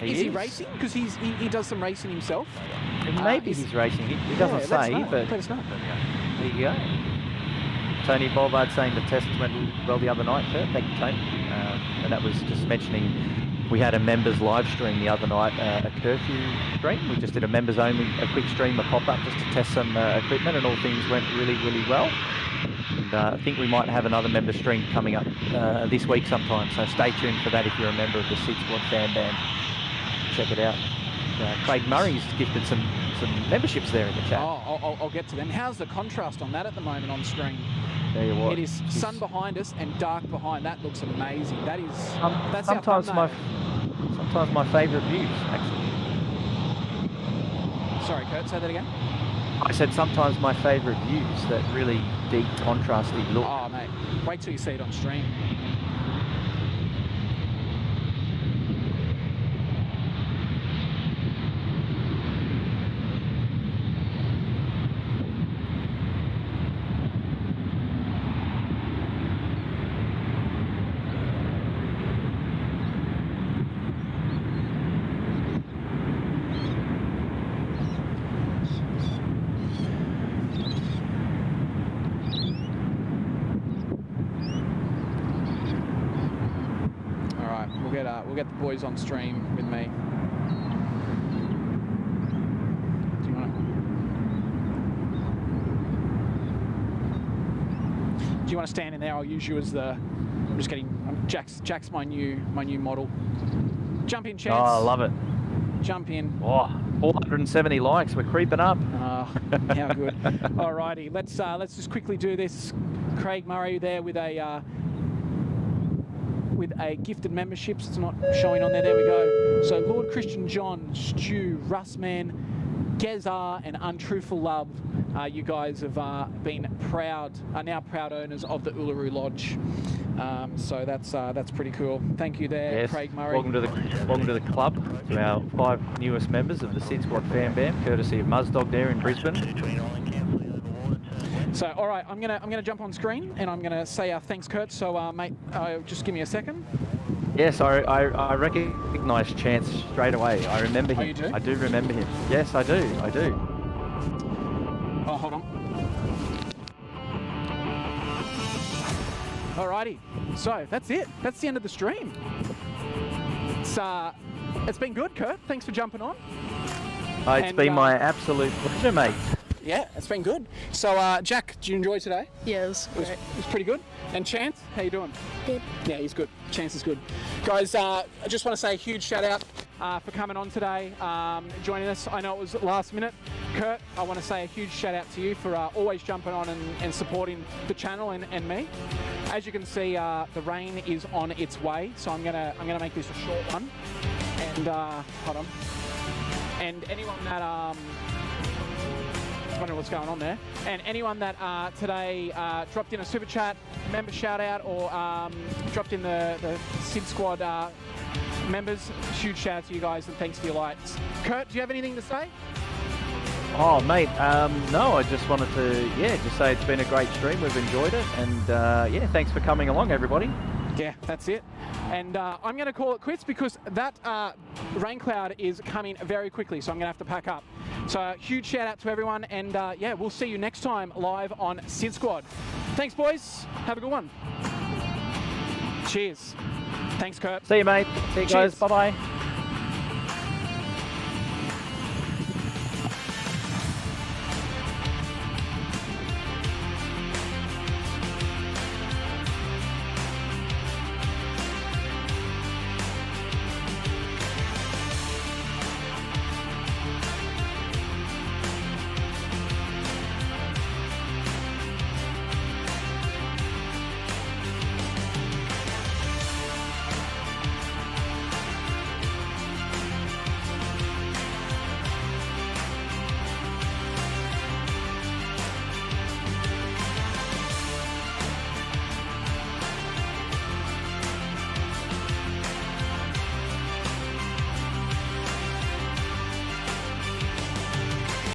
Is he racing? Because he does some racing himself. Maybe he's racing. He doesn't say, but let us know. There you go. Tony Bollard saying the test went well the other night. Thank you, Tony. And that was just mentioning we had a members live stream the other night, a curfew stream. We just did a members only, a quick stream, a pop-up just to test some equipment, and all things went really, really well. And I think we might have another member stream coming up this week sometime, so stay tuned for that if you're a member of the SydSquad fan band. Check it out. Craig Murray's gifted some memberships there in the chat. Oh, I'll get to them. How's the contrast on that at the moment on screen? Tell you what, it is sun behind us and dark behind. That looks amazing. That is that's sometimes my favourite views, actually. Sorry, Kurt, say that again. I said sometimes my favourite views, that really deep contrasty look. Oh mate, wait till you see it on stream. We'll get the boys on stream with me. Do you want to stand in there? I'll use you as the. I'm just getting. Jack's my new model. Jump in, Chance. Oh, I love it. Jump in. Oh, 470 likes. We're creeping up. Oh, how good. Alrighty, let's just quickly do this. Craig Murray there with a gifted memberships. It's not showing on there. There we go. So Lord Christian John, Stu, Russman, Gezar and Untruthful Love, you guys have are now proud owners of the Uluru Lodge. So that's pretty cool. Thank you there, Yes. Craig Murray. Welcome to the club, to our 5 newest members of the SydSquad fan band, courtesy of Muzdog there in Brisbane. So, all right, I'm gonna jump on screen and I'm gonna say thanks, Kurt. So, mate, just give me a second. Yes, I recognise Chance straight away. I remember him. Oh, you do? I do remember him. Yes, I do. Oh, hold on. Alrighty, so that's it. That's the end of the stream. It's been good, Kurt. Thanks for jumping on. It's been my absolute pleasure, mate. Yeah, it's been good. So, Jack, did you enjoy today? Yeah, it was great. It was pretty good. And Chance, how you doing? Good. Yeah, he's good. Chance is good. Guys, I just want to say a huge shout out for coming on today, joining us. I know it was last minute. Kurt, I want to say a huge shout out to you for always jumping on and supporting the channel and me. As you can see, the rain is on its way, so I'm gonna make this a short one. And hold on. And anyone that I don't know what's going on there. And anyone that today dropped in a super chat, member shout out, or dropped in the SydSquad members, huge shout out to you guys and thanks for your likes. Kurt, do you have anything to say? Oh, mate, no, I just wanted to, just say it's been a great stream. We've enjoyed it. And, thanks for coming along, everybody. Yeah, that's it. And I'm going to call it quits because that rain cloud is coming very quickly, so I'm going to have to pack up. So huge shout out to everyone, and we'll see you next time live on SydSquad. Thanks, boys. Have a good one. Cheers. Thanks, Kurt. See you, mate. See you guys. Cheers. Bye-bye.